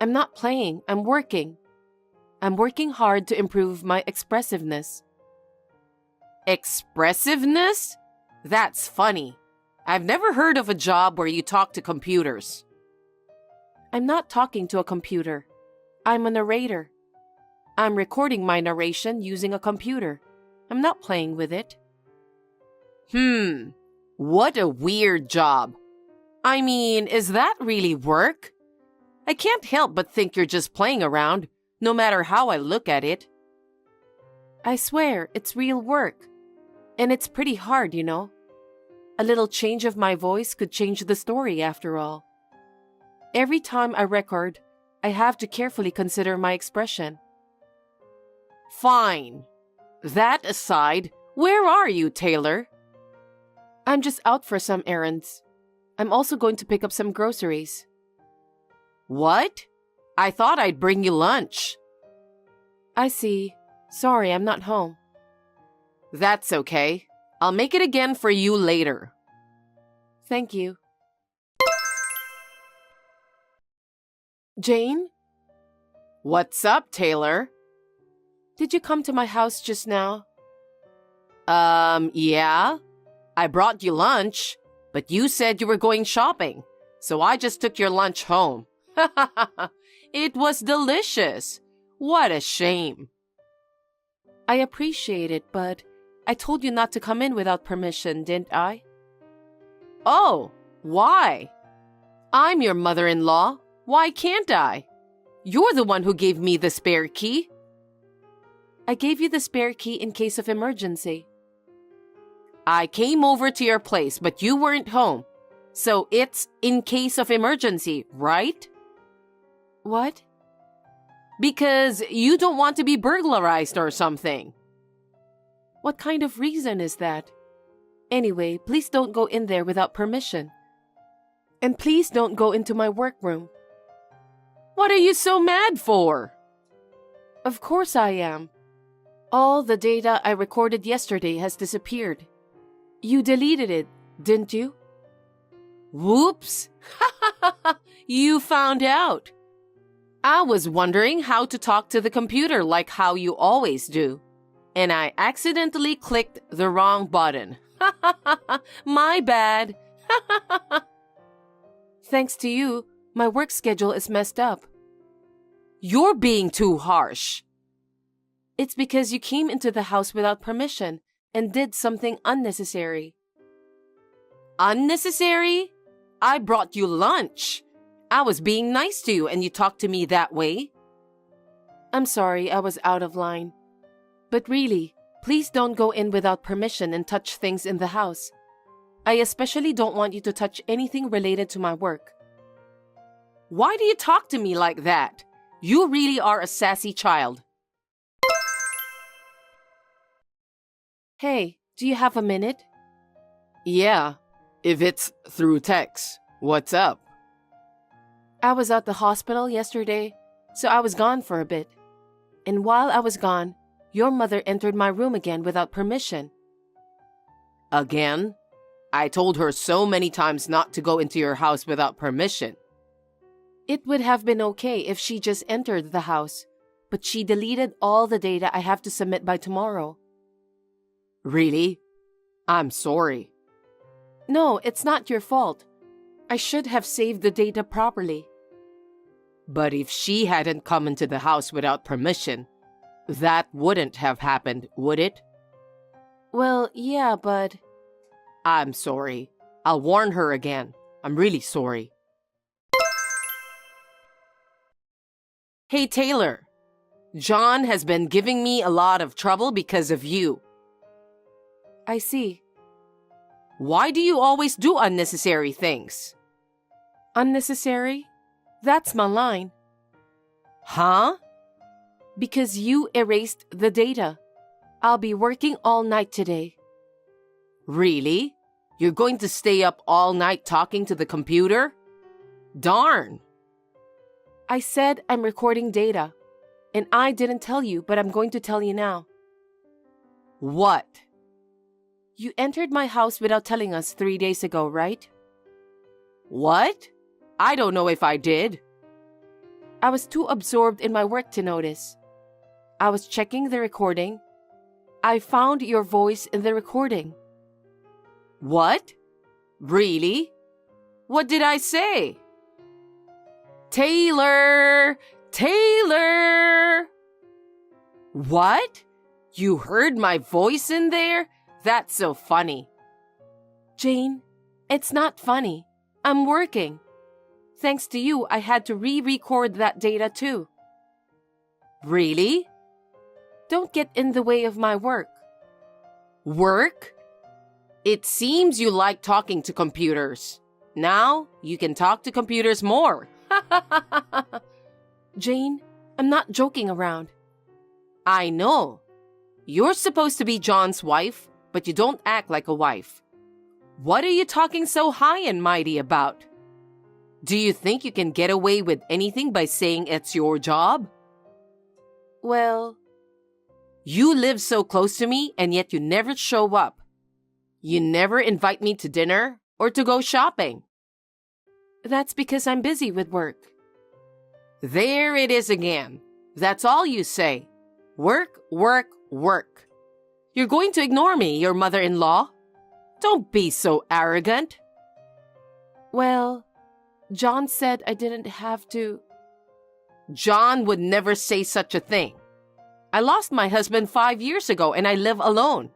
I'm not playing, I'm working. I'm working hard to improve my expressiveness. Expressiveness? That's funny. I've never heard of a job where you talk to computers. I'm not talking to a computer. I'm a narrator. I'm recording my narration using a computer. I'm not playing with it. What a weird job. I mean, is that really work? I can't help but think you're just playing around, no matter how I look at it. I swear, it's real work. And it's pretty hard, you know. A little change of my voice could change the story after all. Every time I record, I have to carefully consider my expression. Fine. That aside, where are you, Taylor? I'm just out for some errands. I'm also going to pick up some groceries. What? I thought I'd bring you lunch. I see. Sorry, I'm not home. That's okay. I'll make it again for you later. Thank you. Jane? What's up, Taylor? Did you come to my house just now? Yeah. I brought you lunch, but you said you were going shopping, so I just took your lunch home. It was delicious. What a shame. I appreciate it, but I told you not to come in without permission, didn't I? Oh, why? I'm your mother-in-law. Why can't I? You're the one who gave me the spare key. I gave you the spare key in case of emergency. I came over to your place, but you weren't home. So it's in case of emergency, right? What? Because you don't want to be burglarized or something. What kind of reason is that? Anyway, please don't go in there without permission. And please don't go into my workroom. What are you so mad for? Of course I am. All the data I recorded yesterday has disappeared. You deleted it, didn't you? Whoops! You found out. I was wondering how to talk to the computer like how you always do. And I accidentally clicked the wrong button. My bad. Thanks to you, my work schedule is messed up. You're being too harsh. It's because you came into the house without permission and did something unnecessary. Unnecessary? I brought you lunch. I was being nice to you and you talked to me that way. I'm sorry, I was out of line. But really, please don't go in without permission and touch things in the house. I especially don't want you to touch anything related to my work. Why do you talk to me like that? You really are a sassy child. Hey, do you have a minute? Yeah, if it's through text. What's up? I was at the hospital yesterday, so I was gone for a bit. And while I was gone, your mother entered my room again without permission. Again? I told her so many times not to go into your house without permission. It would have been okay if she just entered the house, but she deleted all the data I have to submit by tomorrow. Really? I'm sorry. No, it's not your fault. I should have saved the data properly. But if she hadn't come into the house without permission, that wouldn't have happened, would it? Well, yeah, but... I'm sorry. I'll warn her again. I'm really sorry. Hey, Taylor. John has been giving me a lot of trouble because of you. I see. Why do you always do unnecessary things? Unnecessary? That's my line. Huh? Because you erased the data. I'll be working all night today. Really? You're going to stay up all night talking to the computer? Darn. I said I'm recording data. And I didn't tell you, but I'm going to tell you now. What? You entered my house without telling us 3 days ago, right? What? I don't know if I did. I was too absorbed in my work to notice. I was checking the recording. I found your voice in the recording. What? Really? What did I say? Taylor! Taylor! What? You heard my voice in there? That's so funny. Jane, it's not funny. I'm working. Thanks to you, I had to re-record that data too. Really? Don't get in the way of my work. Work? It seems you like talking to computers. Now you can talk to computers more. Jane, I'm not joking around. I know. You're supposed to be John's wife, but you don't act like a wife. What are you talking so high and mighty about? Do you think you can get away with anything by saying it's your job? Well, you live so close to me and yet you never show up. You never invite me to dinner or to go shopping. that's because I'm busy with work. There it is again. That's all you say. Work, work, work. You're going to ignore me, your mother-in-law? Don't be so arrogant. Well, John said I didn't have to. John would never say such a thing. I lost my husband 5 years ago and I live alone.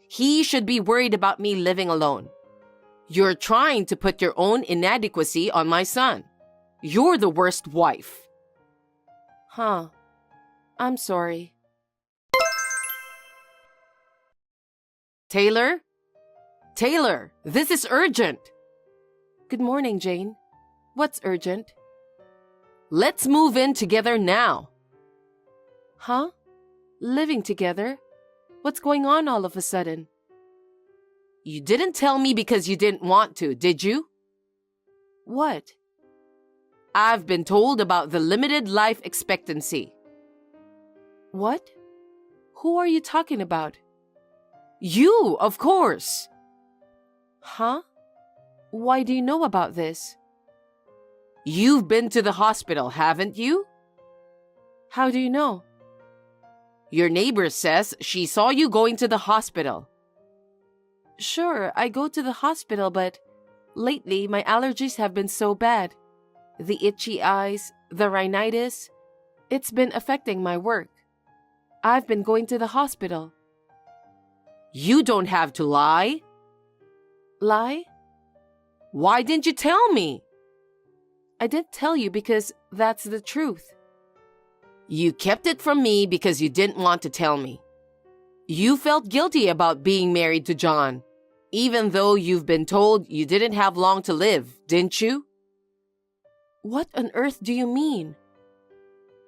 He should be worried about me living alone. You're trying to put your own inadequacy on my son. You're the worst wife. Huh. I'm sorry. Taylor? Taylor, this is urgent. Good morning, Jane. What's urgent? Let's move in together now. Huh? Living together? What's going on all of a sudden? You didn't tell me because you didn't want to, did you? What? I've been told about the limited life expectancy. What? Who are you talking about? You, of course. Huh? Why do you know about this? You've been to the hospital, haven't you? How do you know? Your neighbor says she saw you going to the hospital. Sure, I go to the hospital, but lately my allergies have been so bad. The itchy eyes, the rhinitis, it's been affecting my work. I've been going to the hospital. You don't have to lie. Lie? Why didn't you tell me? I didn't tell you because that's the truth. You kept it from me because you didn't want to tell me. You felt guilty about being married to John, even though you've been told you didn't have long to live, didn't you? What on earth do you mean?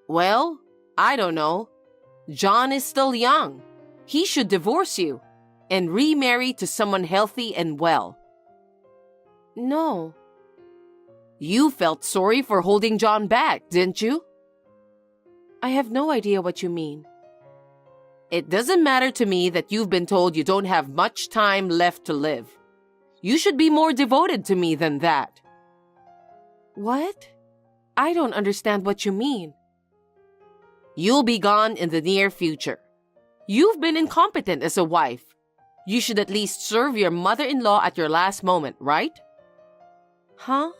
Well, I don't know. John is still young. He should divorce you and remarry to someone healthy and well. No. You felt sorry for holding John back, didn't you? I have no idea what you mean. It doesn't matter to me that you've been told you don't have much time left to live. You should be more devoted to me than that. What? I don't understand what you mean. You'll be gone in the near future. You've been incompetent as a wife. You should at least serve your mother-in-law at your last moment, right? Huh?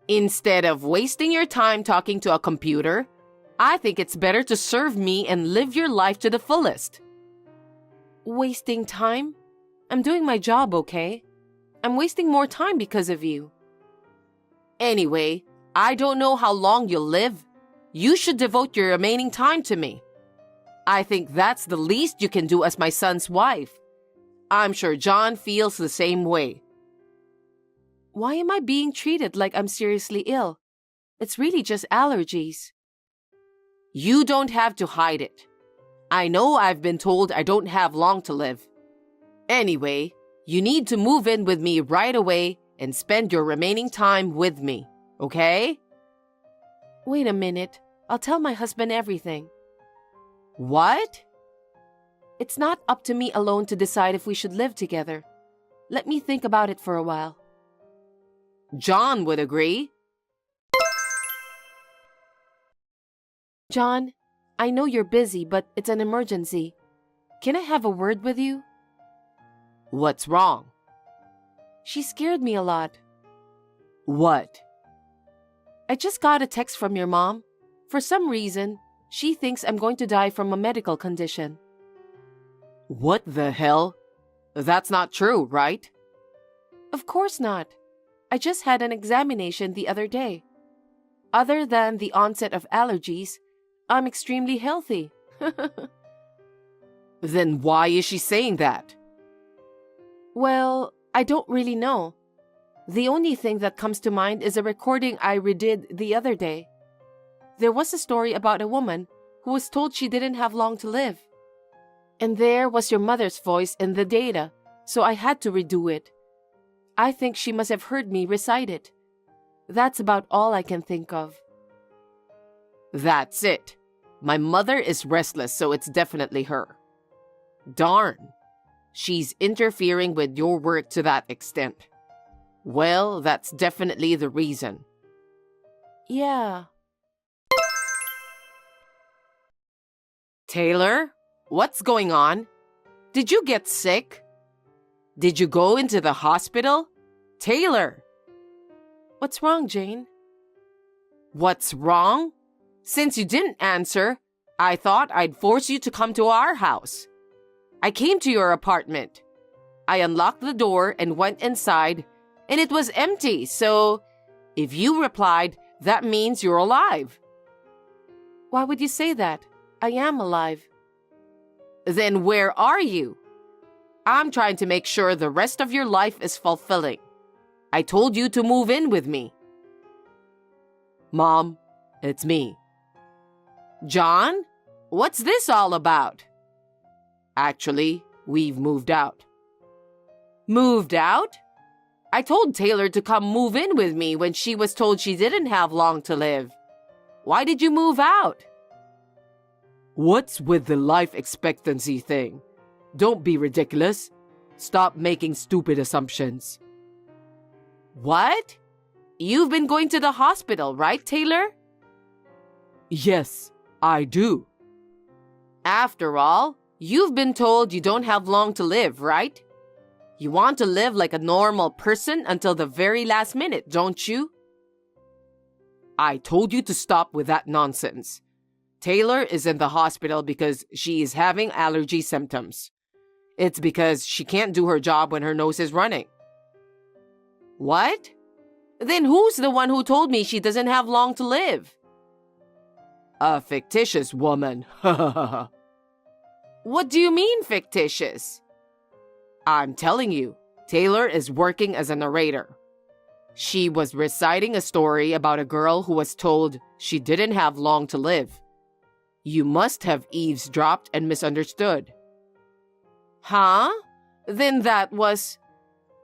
Instead of wasting your time talking to a computer, I think it's better to serve me and live your life to the fullest. Wasting time? I'm doing my job, okay? I'm wasting more time because of you. Anyway, I don't know how long you'll live. You should devote your remaining time to me. I think that's the least you can do as my son's wife. I'm sure John feels the same way. Why am I being treated like I'm seriously ill? It's really just allergies. You don't have to hide it. I know I've been told I don't have long to live. Anyway, you need to move in with me right away and spend your remaining time with me, okay? Wait a minute. I'll tell my husband everything. What? It's not up to me alone to decide if we should live together. Let me think about it for a while. John would agree. John, I know you're busy, but it's an emergency. Can I have a word with you? What's wrong? She scared me a lot. What? I just got a text from your mom. For some reason, she thinks I'm going to die from a medical condition. What the hell? That's not true, right? Of course not. I just had an examination the other day. Other than the onset of allergies, I'm extremely healthy. Then why is she saying that? Well, I don't really know. The only thing that comes to mind is a recording I redid the other day. There was a story about a woman who was told she didn't have long to live. And there was your mother's voice in the data, so I had to redo it. I think she must have heard me recite it. That's about all I can think of. That's it. My mother is restless, so it's definitely her. Darn. She's interfering with your work to that extent. Well, that's definitely the reason. Yeah. Taylor, what's going on? Did you get sick? Did you go into the hospital? Taylor! What's wrong, Jane? What's wrong? Since you didn't answer, I thought I'd force you to come to our house. I came to your apartment. I unlocked the door and went inside, and it was empty, so if you replied, that means you're alive. Why would you say that? I am alive. Then where are you? I'm trying to make sure the rest of your life is fulfilling. I told you to move in with me. Mom, it's me. John, what's this all about? Actually, we've moved out. Moved out? I told Taylor to come move in with me when she was told she didn't have long to live. Why did you move out? What's with the life expectancy thing? Don't be ridiculous. Stop making stupid assumptions. What? You've been going to the hospital, right, Taylor? Yes, I do. After all, you've been told you don't have long to live, right? You want to live like a normal person until the very last minute, don't you? I told you to stop with that nonsense. Taylor is in the hospital because she is having allergy symptoms. It's because she can't do her job when her nose is running. What? Then who's the one who told me she doesn't have long to live? A fictitious woman. What do you mean fictitious? I'm telling you, Taylor is working as a narrator. She was reciting a story about a girl who was told she didn't have long to live. You must have eavesdropped and misunderstood. Huh? Then that was...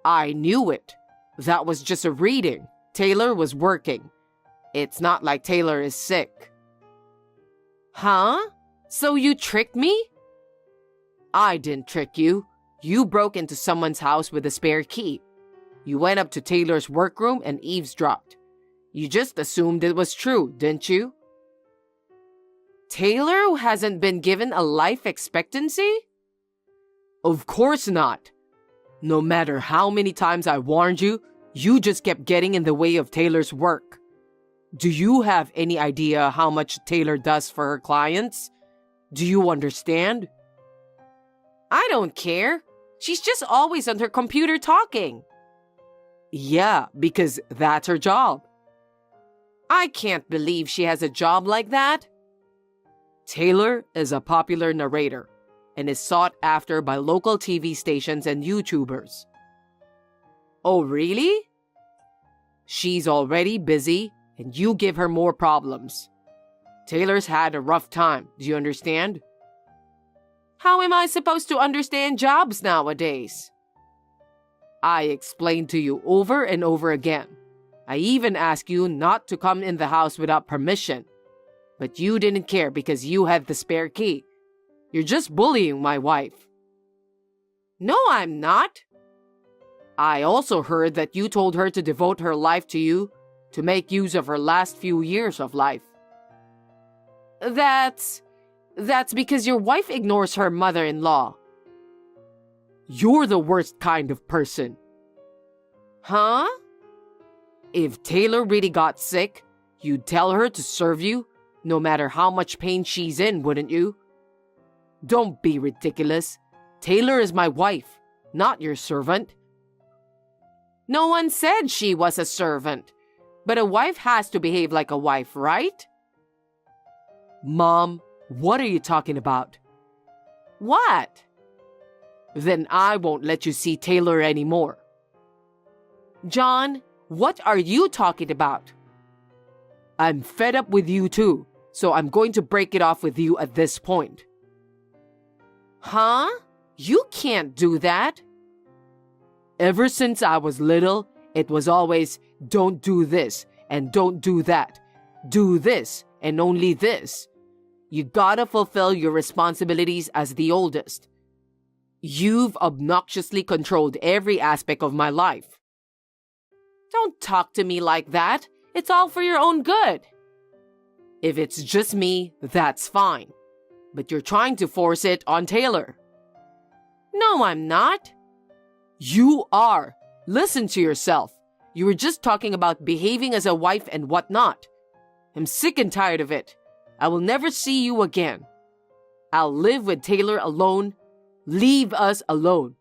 I knew it. That was just a reading. Taylor was working. It's not like Taylor is sick. Huh? So you tricked me? I didn't trick you. You broke into someone's house with a spare key. You went up to Taylor's workroom and eavesdropped. You just assumed it was true, didn't you? Taylor hasn't been given a life expectancy? Of course not. No matter how many times I warned you, you just kept getting in the way of Taylor's work. Do you have any idea how much Taylor does for her clients? Do you understand? I don't care. She's just always on her computer talking. Yeah, because that's her job. I can't believe she has a job like that. Taylor is a popular narrator and is sought after by local TV stations and YouTubers. Oh, really? She's already busy and you give her more problems. Taylor's had a rough time, do you understand? How am I supposed to understand jobs nowadays? I explained to you over and over again. I even asked you not to come in the house without permission. But you didn't care because you had the spare key. You're just bullying my wife. No, I'm not. I also heard that you told her to devote her life to you, to make use of her last few years of life. That's because your wife ignores her mother-in-law. You're the worst kind of person. Huh? If Taylor really got sick, you'd tell her to serve you, no matter how much pain she's in, wouldn't you? Don't be ridiculous. Taylor is my wife, not your servant. No one said she was a servant, but a wife has to behave like a wife, right? Mom, what are you talking about? What? Then I won't let you see Taylor anymore. John, what are you talking about? I'm fed up with you too, so I'm going to break it off with you at this point. Huh? You can't do that. Ever since I was little, it was always, don't do this and don't do that. Do this and only this. You gotta fulfill your responsibilities as the oldest. You've obnoxiously controlled every aspect of my life. Don't talk to me like that. It's all for your own good. If it's just me, that's fine. But you're trying to force it on Taylor. No, I'm not. You are. Listen to yourself. You were just talking about behaving as a wife and whatnot. I'm sick and tired of it. I will never see you again. I'll live with Taylor alone. Leave us alone.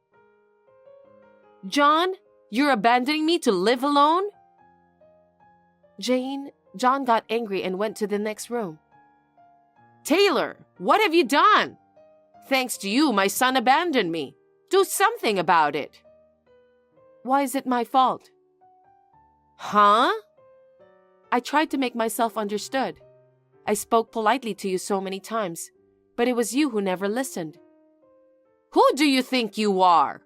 John, you're abandoning me to live alone? John got angry and went to the next room. Taylor, what have you done? Thanks to you, my son abandoned me. Do something about it. Why is it my fault? Huh? I tried to make myself understood. I spoke politely to you so many times, but it was you who never listened. Who do you think you are?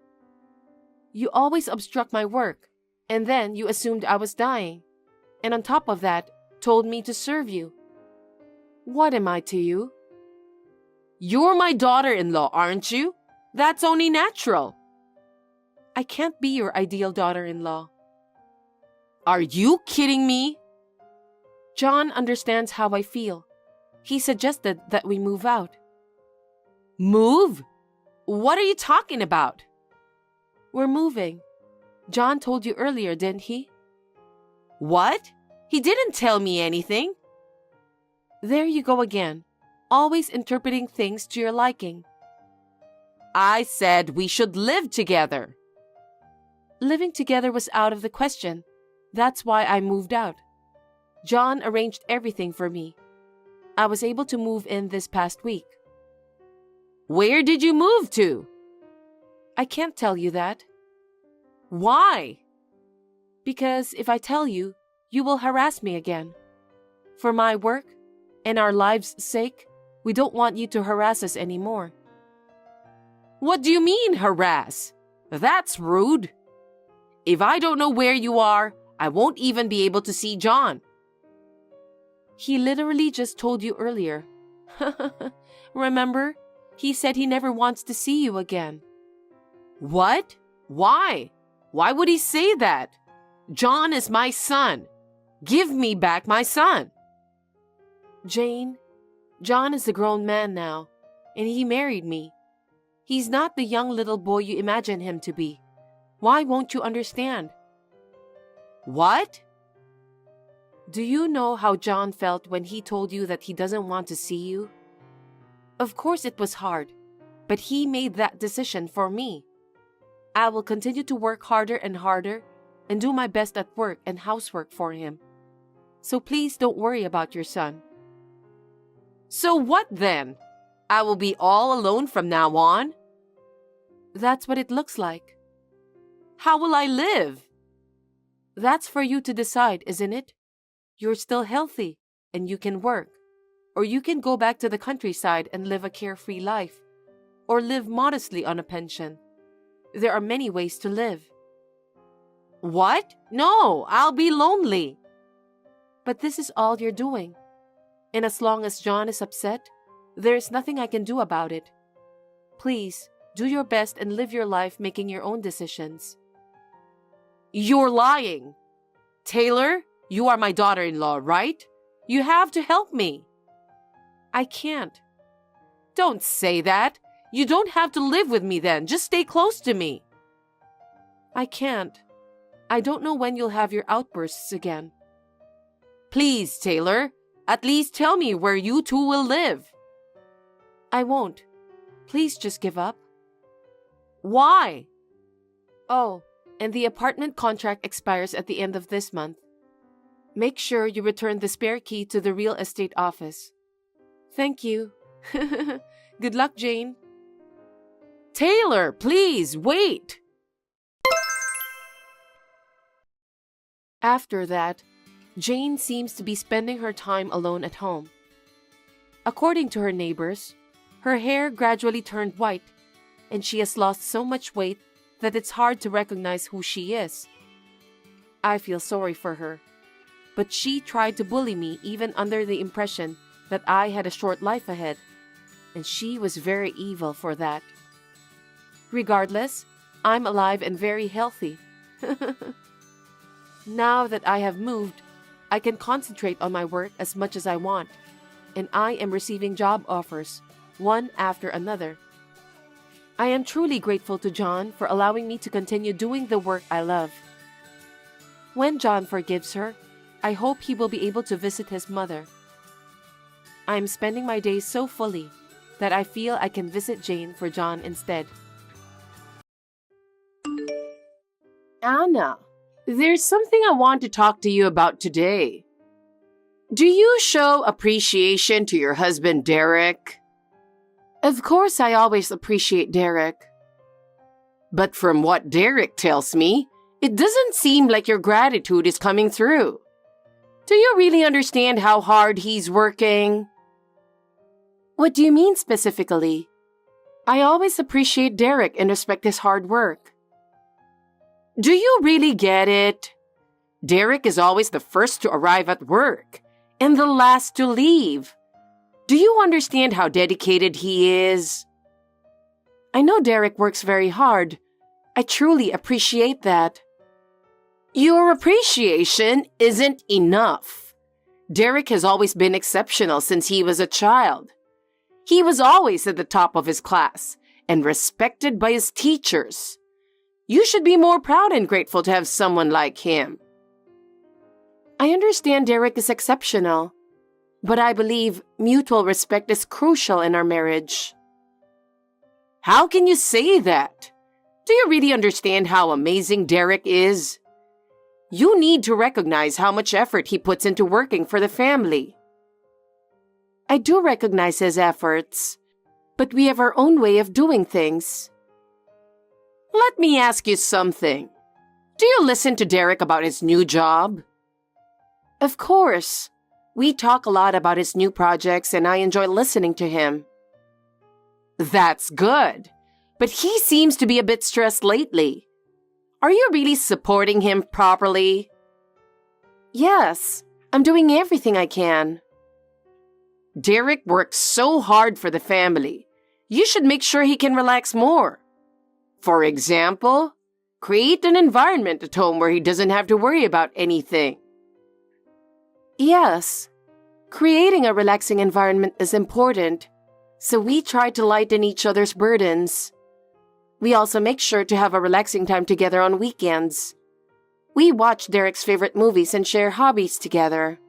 You always obstruct my work, and then you assumed I was dying. And on top of that, told me to serve you. What am I to you? You're my daughter-in-law, aren't you? That's only natural. I can't be your ideal daughter-in-law. Are you kidding me? John understands how I feel. He suggested that we move out. Move? What are you talking about? We're moving. John told you earlier, didn't he? What? He didn't tell me anything. There you go again, always interpreting things to your liking. I said we should live together. Living together was out of the question. That's why I moved out. John arranged everything for me. I was able to move in this past week. Where did you move to? I can't tell you that. Why? Because if I tell you, you will harass me again. For my work and our lives' sake, we don't want you to harass us anymore. What do you mean, harass? That's rude. If I don't know where you are, I won't even be able to see John. He literally just told you earlier. Remember? He said he never wants to see you again. What? Why? Why would he say that? John is my son. Give me back my son. Jane, John is a grown man now, and he married me. He's not the young little boy you imagine him to be. Why won't you understand? What? Do you know how John felt when he told you that he doesn't want to see you? Of course it was hard, but he made that decision for me. I will continue to work harder and harder and do my best at work and housework for him. So please don't worry about your son. So what then? I will be all alone from now on? That's what it looks like. How will I live? That's for you to decide, isn't it? You're still healthy and you can work. Or you can go back to the countryside and live a carefree life. Or live modestly on a pension. There are many ways to live. What? No, I'll be lonely. But this is all you're doing. And as long as John is upset, There's nothing I can do about it. Please, do your best and live your life making your own decisions. You're lying. Taylor, you are my daughter-in-law, right? You have to help me. I can't. Don't say that. You don't have to live with me then. Just stay close to me. I can't. I don't know when you'll have your outbursts again. Please, Taylor, at least tell me where you two will live. I won't. Please just give up. Why? Oh, and the apartment contract expires at the end of this month. Make sure you return the spare key to the real estate office. Thank you. Good luck, Jane. Taylor, please, wait. After that, Jane seems to be spending her time alone at home. According to her neighbors, her hair gradually turned white, and she has lost so much weight that it's hard to recognize who she is. I feel sorry for her, but she tried to bully me even under the impression that I had a short life ahead, and she was very evil for that. Regardless, I'm alive and very healthy. Now that I have moved, I can concentrate on my work as much as I want, and I am receiving job offers, one after another. I am truly grateful to John for allowing me to continue doing the work I love. When John forgives her, I hope he will be able to visit his mother. I am spending my days so fully that I feel I can visit Jane for John instead. Anna, there's something I want to talk to you about today. Do you show appreciation to your husband, Derek? Of course, I always appreciate Derek. But from what Derek tells me, it doesn't seem like your gratitude is coming through. Do you really understand how hard he's working? What do you mean specifically? I always appreciate Derek and respect his hard work. Do you really get it? Derek is always the first to arrive at work and the last to leave. Do you understand how dedicated he is? I know Derek works very hard. I truly appreciate that. Your appreciation isn't enough. Derek has always been exceptional since he was a child. He was always at the top of his class and respected by his teachers. You should be more proud and grateful to have someone like him. I understand Derek is exceptional, but I believe mutual respect is crucial in our marriage. How can you say that? Do you really understand how amazing Derek is? You need to recognize how much effort he puts into working for the family. I do recognize his efforts, but we have our own way of doing things. Let me ask you something. Do you listen to Derek about his new job? Of course. We talk a lot about his new projects and I enjoy listening to him. That's good. But he seems to be a bit stressed lately. Are you really supporting him properly? Yes, I'm doing everything I can. Derek works so hard for the family. You should make sure he can relax more. For example, create an environment at home where he doesn't have to worry about anything. Yes, creating a relaxing environment is important, so we try to lighten each other's burdens. We also make sure to have a relaxing time together on weekends. We watch Derek's favorite movies and share hobbies together.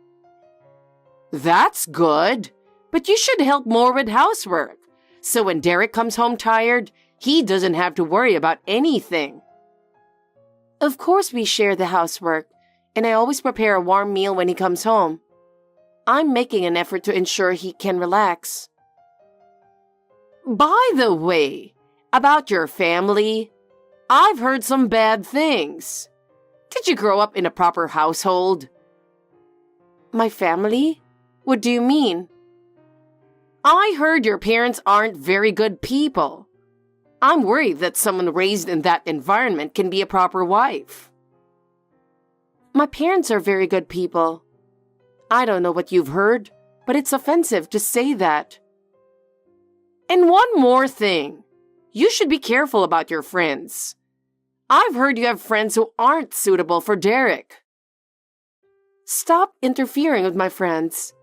That's good, but you should help more with housework, so when Derek comes home tired, he doesn't have to worry about anything. Of course we share the housework, and I always prepare a warm meal when he comes home. I'm making an effort to ensure he can relax. By the way, about your family, I've heard some bad things. Did you grow up in a proper household? My family? What do you mean? I heard your parents aren't very good people. I'm worried that someone raised in that environment can be a proper wife. My parents are very good people. I don't know what you've heard, but it's offensive to say that. And one more thing. You should be careful about your friends. I've heard you have friends who aren't suitable for Derek. Stop interfering with my friends.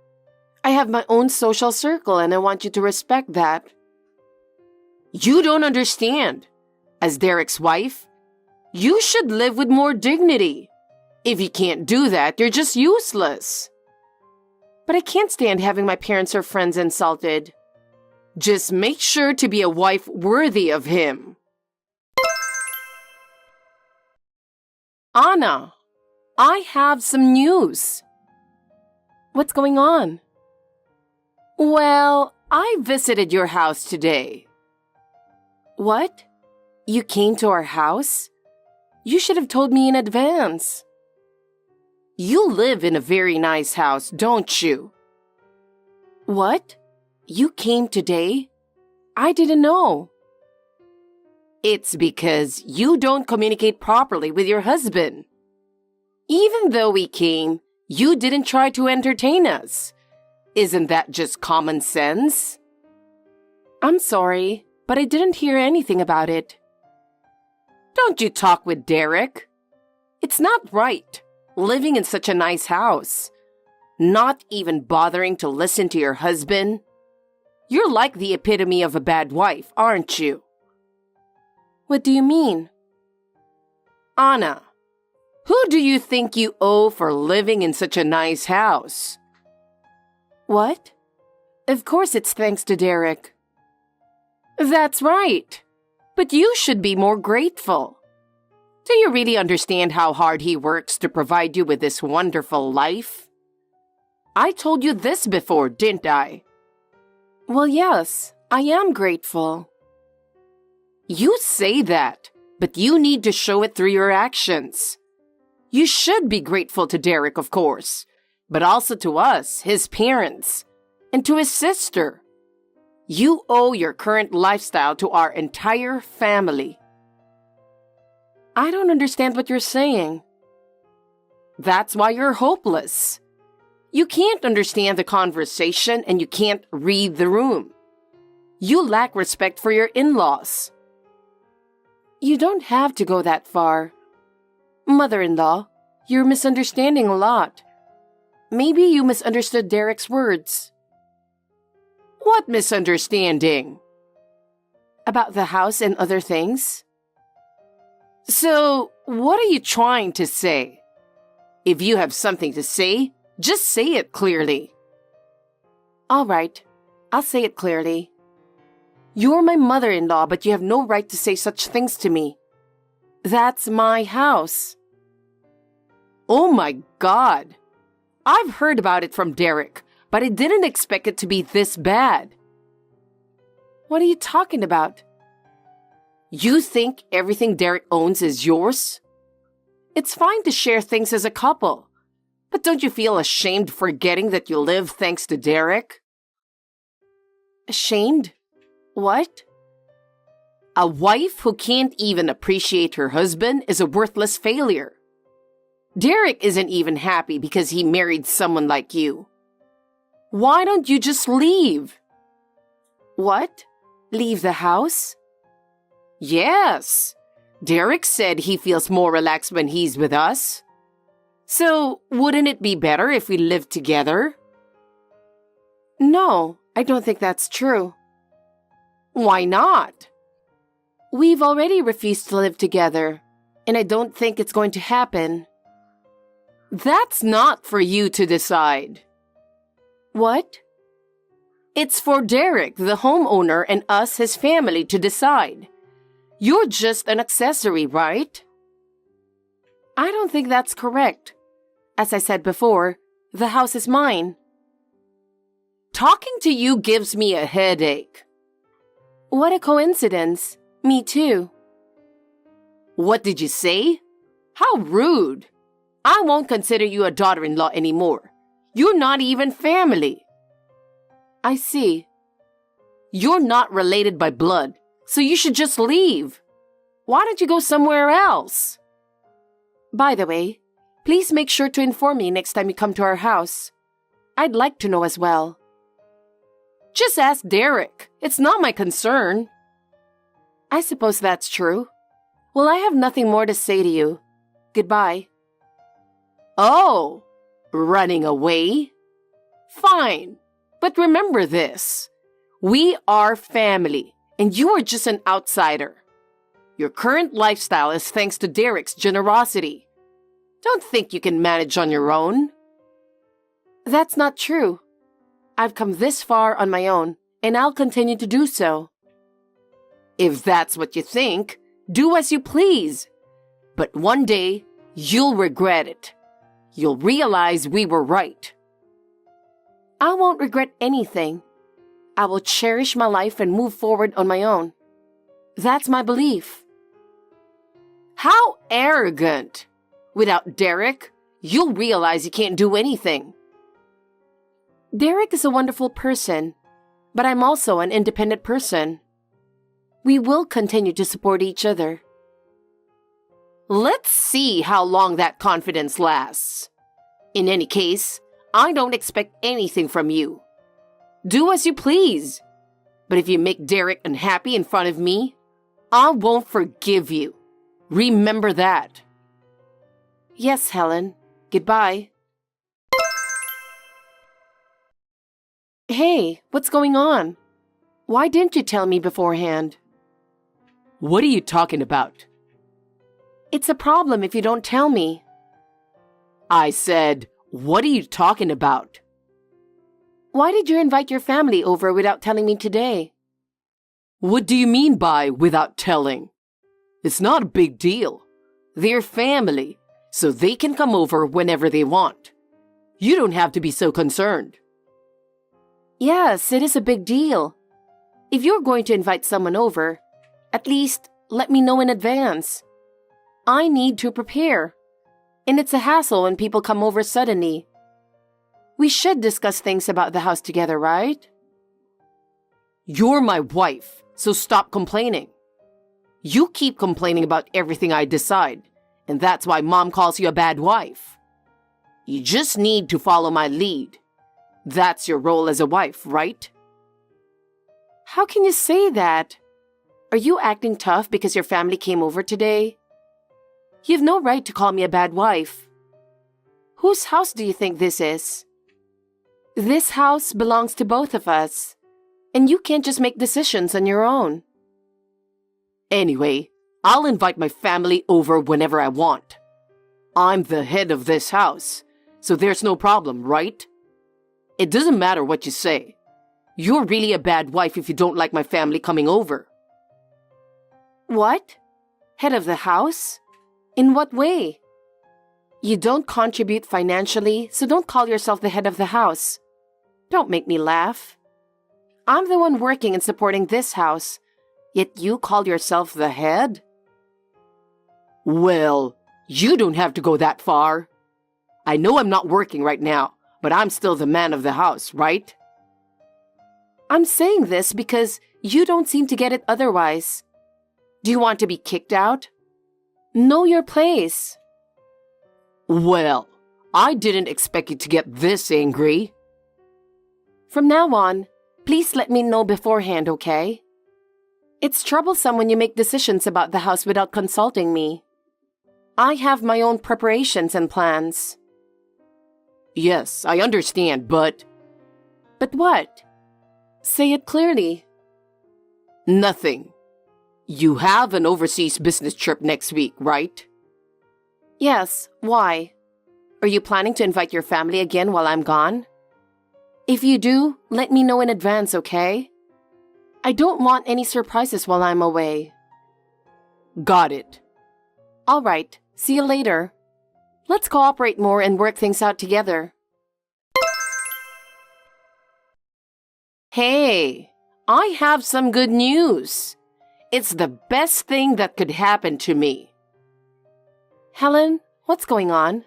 I have my own social circle and I want you to respect that. You don't understand. As Derek's wife, you should live with more dignity. If you can't do that, you're just useless. But I can't stand having my parents or friends insulted. Just make sure to be a wife worthy of him. Anna, I have some news. What's going on? Well, I visited your house today. What? You came to our house? You should have told me in advance. You live in a very nice house, don't you? What? You came today? I didn't know. It's because you don't communicate properly with your husband. Even though we came, you didn't try to entertain us. Isn't that just common sense? I'm sorry, but I didn't hear anything about it. Don't you talk with Derek? It's not right, living in such a nice house. Not even bothering to listen to your husband. You're like the epitome of a bad wife, aren't you? What do you mean? Anna, who do you think you owe for living in such a nice house? What? Of course it's thanks to Derek. That's right. But you should be more grateful. Do you really understand how hard he works to provide you with this wonderful life? I told you this before, didn't I? Well, yes, I am grateful. You say that, but you need to show it through your actions. You should be grateful to Derek, of course, but also to us, his parents, and to his sister. You owe your current lifestyle to our entire family. I don't understand what you're saying. That's why you're hopeless. You can't understand the conversation and you can't read the room. You lack respect for your in-laws. You don't have to go that far. Mother-in-law, you're misunderstanding a lot. Maybe you misunderstood Derek's words. What misunderstanding? About the house and other things? So, what are you trying to say? If you have something to say, just say it clearly. All right, I'll say it clearly. You're my mother-in-law, but you have no right to say such things to me. That's my house. Oh my God! I've heard about it from Derek, but I didn't expect it to be this bad. What are you talking about? You think everything Derek owns is yours? It's fine to share things as a couple, but don't you feel ashamed forgetting that you live thanks to Derek? Ashamed? What? A wife who can't even appreciate her husband is a worthless failure. Derek isn't even happy because he married someone like you. Why don't you just leave? What? Leave the house? Yes. Derek said he feels more relaxed when he's with us. So, wouldn't it be better if we lived together? No, I don't think that's true. Why not? We've already refused to live together, and I don't think it's going to happen. That's not for you to decide. What? It's for Derek, the homeowner, and us, his family, to decide. You're just an accessory, right? I don't think that's correct. As I said before, the house is mine. Talking to you gives me a headache. What a coincidence. Me too. What did you say? How rude. I won't consider you a daughter-in-law anymore. You're not even family. I see. You're not related by blood, so you should just leave. Why don't you go somewhere else? By the way, please make sure to inform me next time you come to our house. I'd like to know as well. Just ask Derek. It's not my concern. I suppose that's true. Well, I have nothing more to say to you. Goodbye. Oh, running away? Fine, but remember this. We are family, and you are just an outsider. Your current lifestyle is thanks to Derek's generosity. Don't think you can manage on your own. That's not true. I've come this far on my own, and I'll continue to do so. If that's what you think, do as you please. But one day, you'll regret it. You'll realize we were right. I won't regret anything. I will cherish my life and move forward on my own. That's my belief. How arrogant! Without Derek, you'll realize you can't do anything. Derek is a wonderful person, but I'm also an independent person. We will continue to support each other. Let's see how long that confidence lasts. In any case, I don't expect anything from you. Do as you please. But if you make Derek unhappy in front of me, I won't forgive you. Remember that. Yes, Helen. Goodbye. Hey, what's going on? Why didn't you tell me beforehand? What are you talking about? It's a problem if you don't tell me. I said, what are you talking about? Why did you invite your family over without telling me today? What do you mean by without telling? It's not a big deal. They're family, so they can come over whenever they want. You don't have to be so concerned. Yes, it is a big deal. If you're going to invite someone over, at least let me know in advance. I need to prepare. And it's a hassle when people come over suddenly. We should discuss things about the house together, right? You're my wife, so stop complaining. You keep complaining about everything I decide, and that's why Mom calls you a bad wife. You just need to follow my lead. That's your role as a wife, right? How can you say that? Are you acting tough because your family came over today? You've no right to call me a bad wife. Whose house do you think this is? This house belongs to both of us, and you can't just make decisions on your own. Anyway, I'll invite my family over whenever I want. I'm the head of this house, so there's no problem, right? It doesn't matter what you say. You're really a bad wife if you don't like my family coming over. What? Head of the house? In what way? You don't contribute financially, so don't call yourself the head of the house. Don't make me laugh. I'm the one working and supporting this house, yet you call yourself the head? Well, you don't have to go that far. I know I'm not working right now, but I'm still the man of the house, right? I'm saying this because you don't seem to get it otherwise. Do you want to be kicked out? Know your place. Well, I didn't expect you to get this angry. From now on, please let me know beforehand, okay? It's troublesome when you make decisions about the house without consulting me. I have my own preparations and plans. Yes, I understand, but... But what? Say it clearly. Nothing. You have an overseas business trip next week, right? Yes, why? Are you planning to invite your family again while I'm gone? If you do, let me know in advance, okay? I don't want any surprises while I'm away. Got it. All right, see you later. Let's cooperate more and work things out together. Hey, I have some good news. It's the best thing that could happen to me. Helen, what's going on?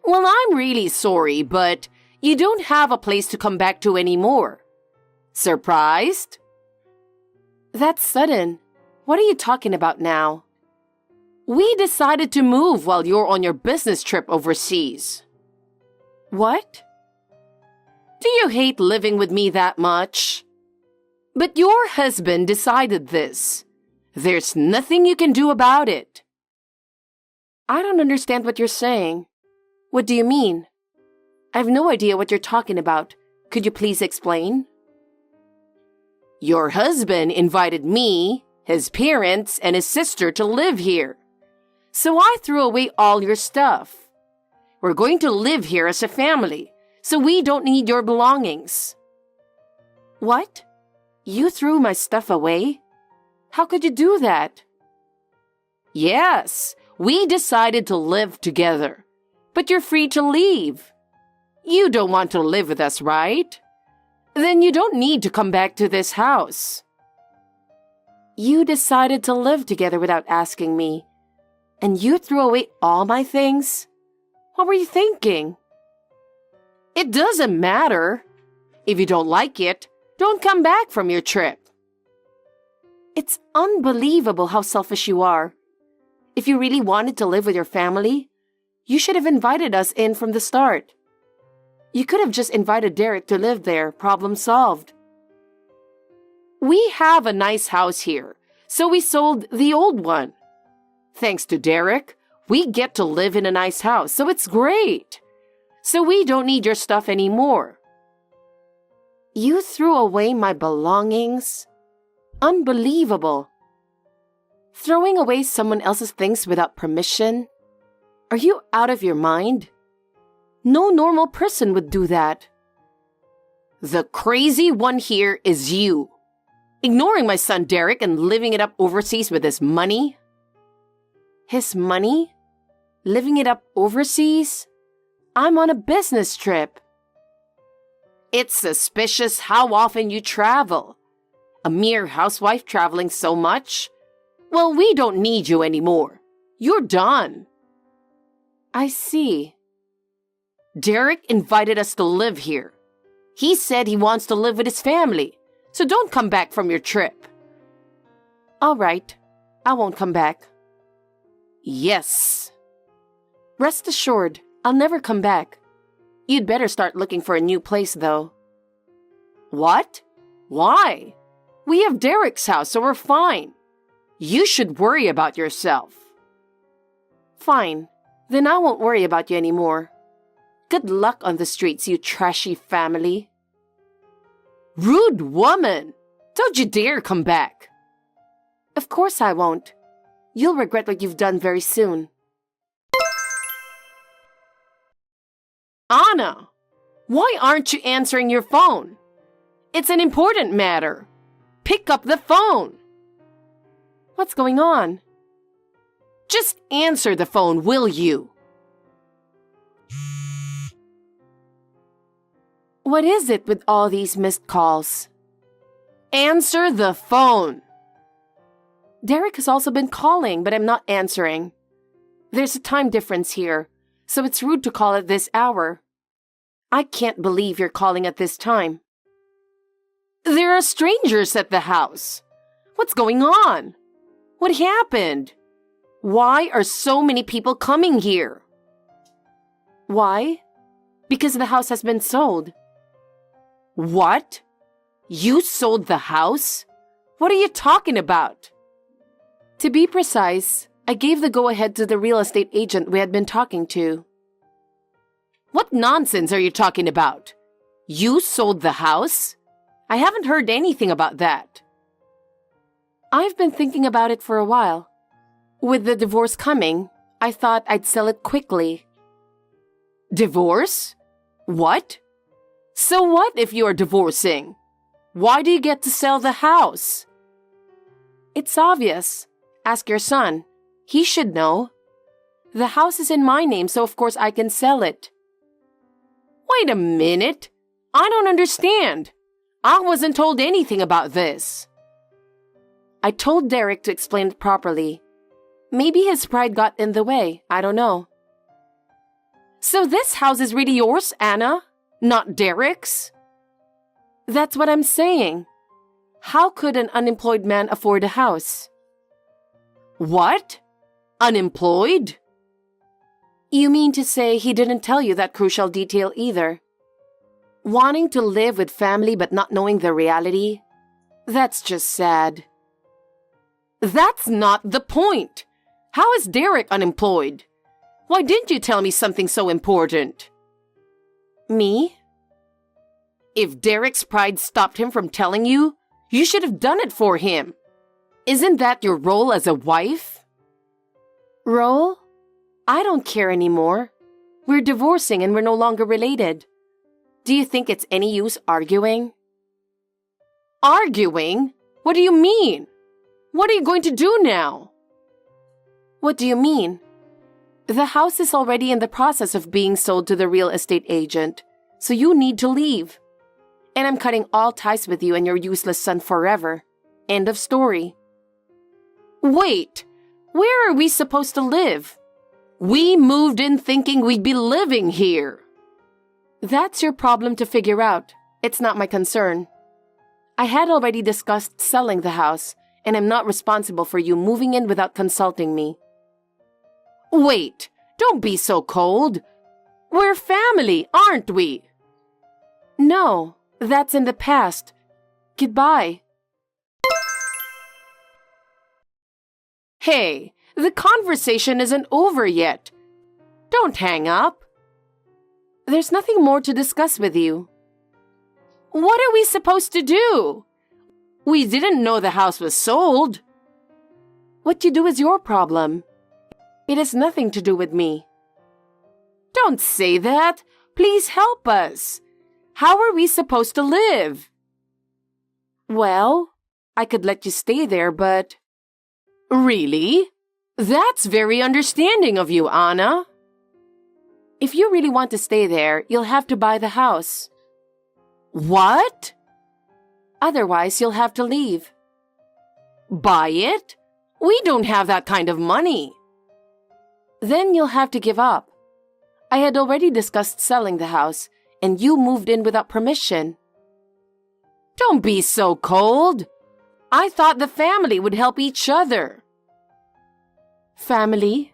Well, I'm really sorry, but you don't have a place to come back to anymore. Surprised? That's sudden. What are you talking about now? We decided to move while you're on your business trip overseas. What? Do you hate living with me that much? But your husband decided this. There's nothing you can do about it. I don't understand what you're saying. What do you mean? I have no idea what you're talking about. Could you please explain? Your husband invited me, his parents, and his sister to live here. So I threw away all your stuff. We're going to live here as a family, so we don't need your belongings. What? You threw my stuff away? How could you do that? Yes, we decided to live together. But you're free to leave. You don't want to live with us, right? Then you don't need to come back to this house. You decided to live together without asking me. And you threw away all my things? What were you thinking? It doesn't matter. If you don't like it, don't come back from your trip. It's unbelievable how selfish you are. If you really wanted to live with your family, you should have invited us in from the start. You could have just invited Derek to live there, problem solved. We have a nice house here, so we sold the old one. Thanks to Derek, we get to live in a nice house, so it's great. So we don't need your stuff anymore. You threw away my belongings? Unbelievable. Throwing away someone else's things without permission? Are you out of your mind? No normal person would do that. The crazy one here is you. Ignoring my son Derek and living it up overseas with his money. His money? Living it up overseas? I'm on a business trip. It's suspicious how often you travel. A mere housewife traveling so much? Well, we don't need you anymore. You're done. I see. Derek invited us to live here. He said he wants to live with his family, so don't come back from your trip. All right, I won't come back. Yes. Rest assured, I'll never come back. You'd better start looking for a new place, though. What? Why? We have Derek's house, so we're fine. You should worry about yourself. Fine. Then I won't worry about you anymore. Good luck on the streets, you trashy family. Rude woman! Don't you dare come back. Of course I won't. You'll regret what you've done very soon. Anna, why aren't you answering your phone? It's an important matter. Pick up the phone. What's going on? Just answer the phone, will you? What is it with all these missed calls? Answer the phone. Derek has also been calling, but I'm not answering. There's a time difference here, so it's rude to call at this hour. I can't believe you're calling at this time. There are strangers at the house. What's going on? What happened? Why are so many people coming here? Why? Because the house has been sold. What? You sold the house? What are you talking about? To be precise, I gave the go-ahead to the real estate agent we had been talking to. What nonsense are you talking about? You sold the house? I haven't heard anything about that. I've been thinking about it for a while. With the divorce coming, I thought I'd sell it quickly. Divorce? What? So what if you're divorcing? Why do you get to sell the house? It's obvious. Ask your son. He should know. The house is in my name, so of course I can sell it. Wait a minute. I don't understand. I wasn't told anything about this. I told Derek to explain it properly. Maybe his pride got in the way. I don't know. So this house is really yours, Anna? Not Derek's? That's what I'm saying. How could an unemployed man afford a house? What? Unemployed? You mean to say he didn't tell you that crucial detail either? Wanting to live with family but not knowing the reality? That's just sad. That's not the point. How is Derek unemployed? Why didn't you tell me something so important? Me? If Derek's pride stopped him from telling you, you should have done it for him. Isn't that your role as a wife? Role? I don't care anymore. We're divorcing and we're no longer related. Do you think it's any use arguing? Arguing? What do you mean? What are you going to do now? What do you mean? The house is already in the process of being sold to the real estate agent, so you need to leave. And I'm cutting all ties with you and your useless son forever. End of story. Wait, where are we supposed to live? We moved in thinking we'd be living here. That's your problem to figure out. It's not my concern. I had already discussed selling the house, and I'm not responsible for you moving in without consulting me. Wait, don't be so cold. We're family, aren't we? No, that's in the past. Goodbye. Hey, the conversation isn't over yet. Don't hang up. There's nothing more to discuss with you. What are we supposed to do? We didn't know the house was sold. What you do is your problem. It has nothing to do with me. Don't say that. Please help us. How are we supposed to live? Well, I could let you stay there, but... Really? That's very understanding of you, Anna. If you really want to stay there, you'll have to buy the house. What? Otherwise, you'll have to leave. Buy it? We don't have that kind of money. Then you'll have to give up. I had already discussed selling the house, and you moved in without permission. Don't be so cold. I thought the family would help each other. Family?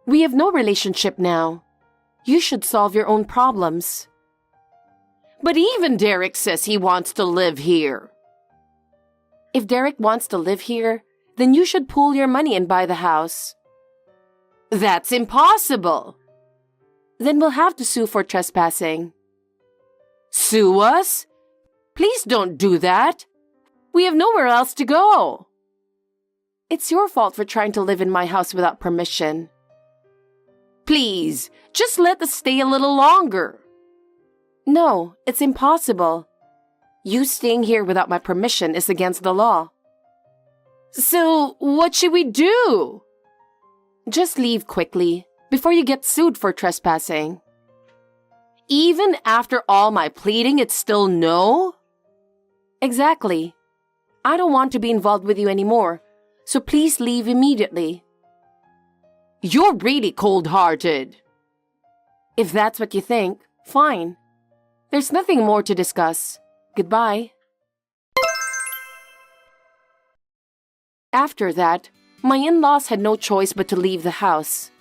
We have no relationship now. You should solve your own problems. But even Derek says he wants to live here. If Derek wants to live here, then you should pool your money and buy the house. That's impossible. Then we'll have to sue for trespassing. Sue us? Please don't do that. We have nowhere else to go. It's your fault for trying to live in my house without permission. Please, just let us stay a little longer. No, it's impossible. You staying here without my permission is against the law. So, what should we do? Just leave quickly, before you get sued for trespassing. Even after all my pleading, it's still no? Exactly. I don't want to be involved with you anymore, so please leave immediately. You're really cold-hearted. If that's what you think, fine. There's nothing more to discuss. Goodbye. After that, my in-laws had no choice but to leave the house.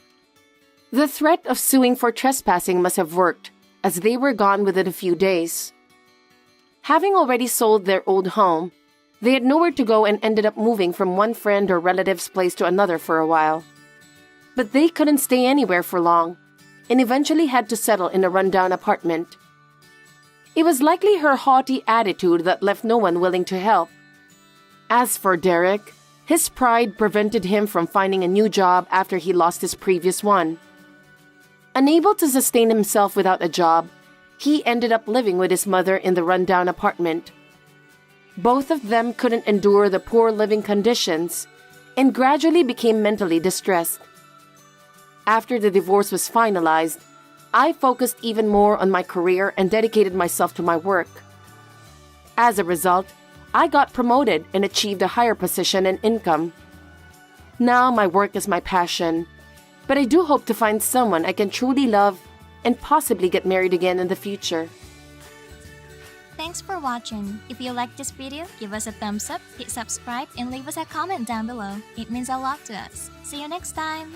The threat of suing for trespassing must have worked, as they were gone within a few days. Having already sold their old home, they had nowhere to go and ended up moving from one friend or relative's place to another for a while. But they couldn't stay anywhere for long, and eventually had to settle in a rundown apartment. It was likely her haughty attitude that left no one willing to help. As for Derek, his pride prevented him from finding a new job after he lost his previous one. Unable to sustain himself without a job, he ended up living with his mother in the rundown apartment. Both of them couldn't endure the poor living conditions and gradually became mentally distressed. After the divorce was finalized, I focused even more on my career and dedicated myself to my work. As a result, I got promoted and achieved a higher position and income. Now my work is my passion, but I do hope to find someone I can truly love and possibly get married again in the future. Thanks for watching. If you liked this video, give us a thumbs up, hit subscribe, and leave us a comment down below. It means a lot to us. See you next time!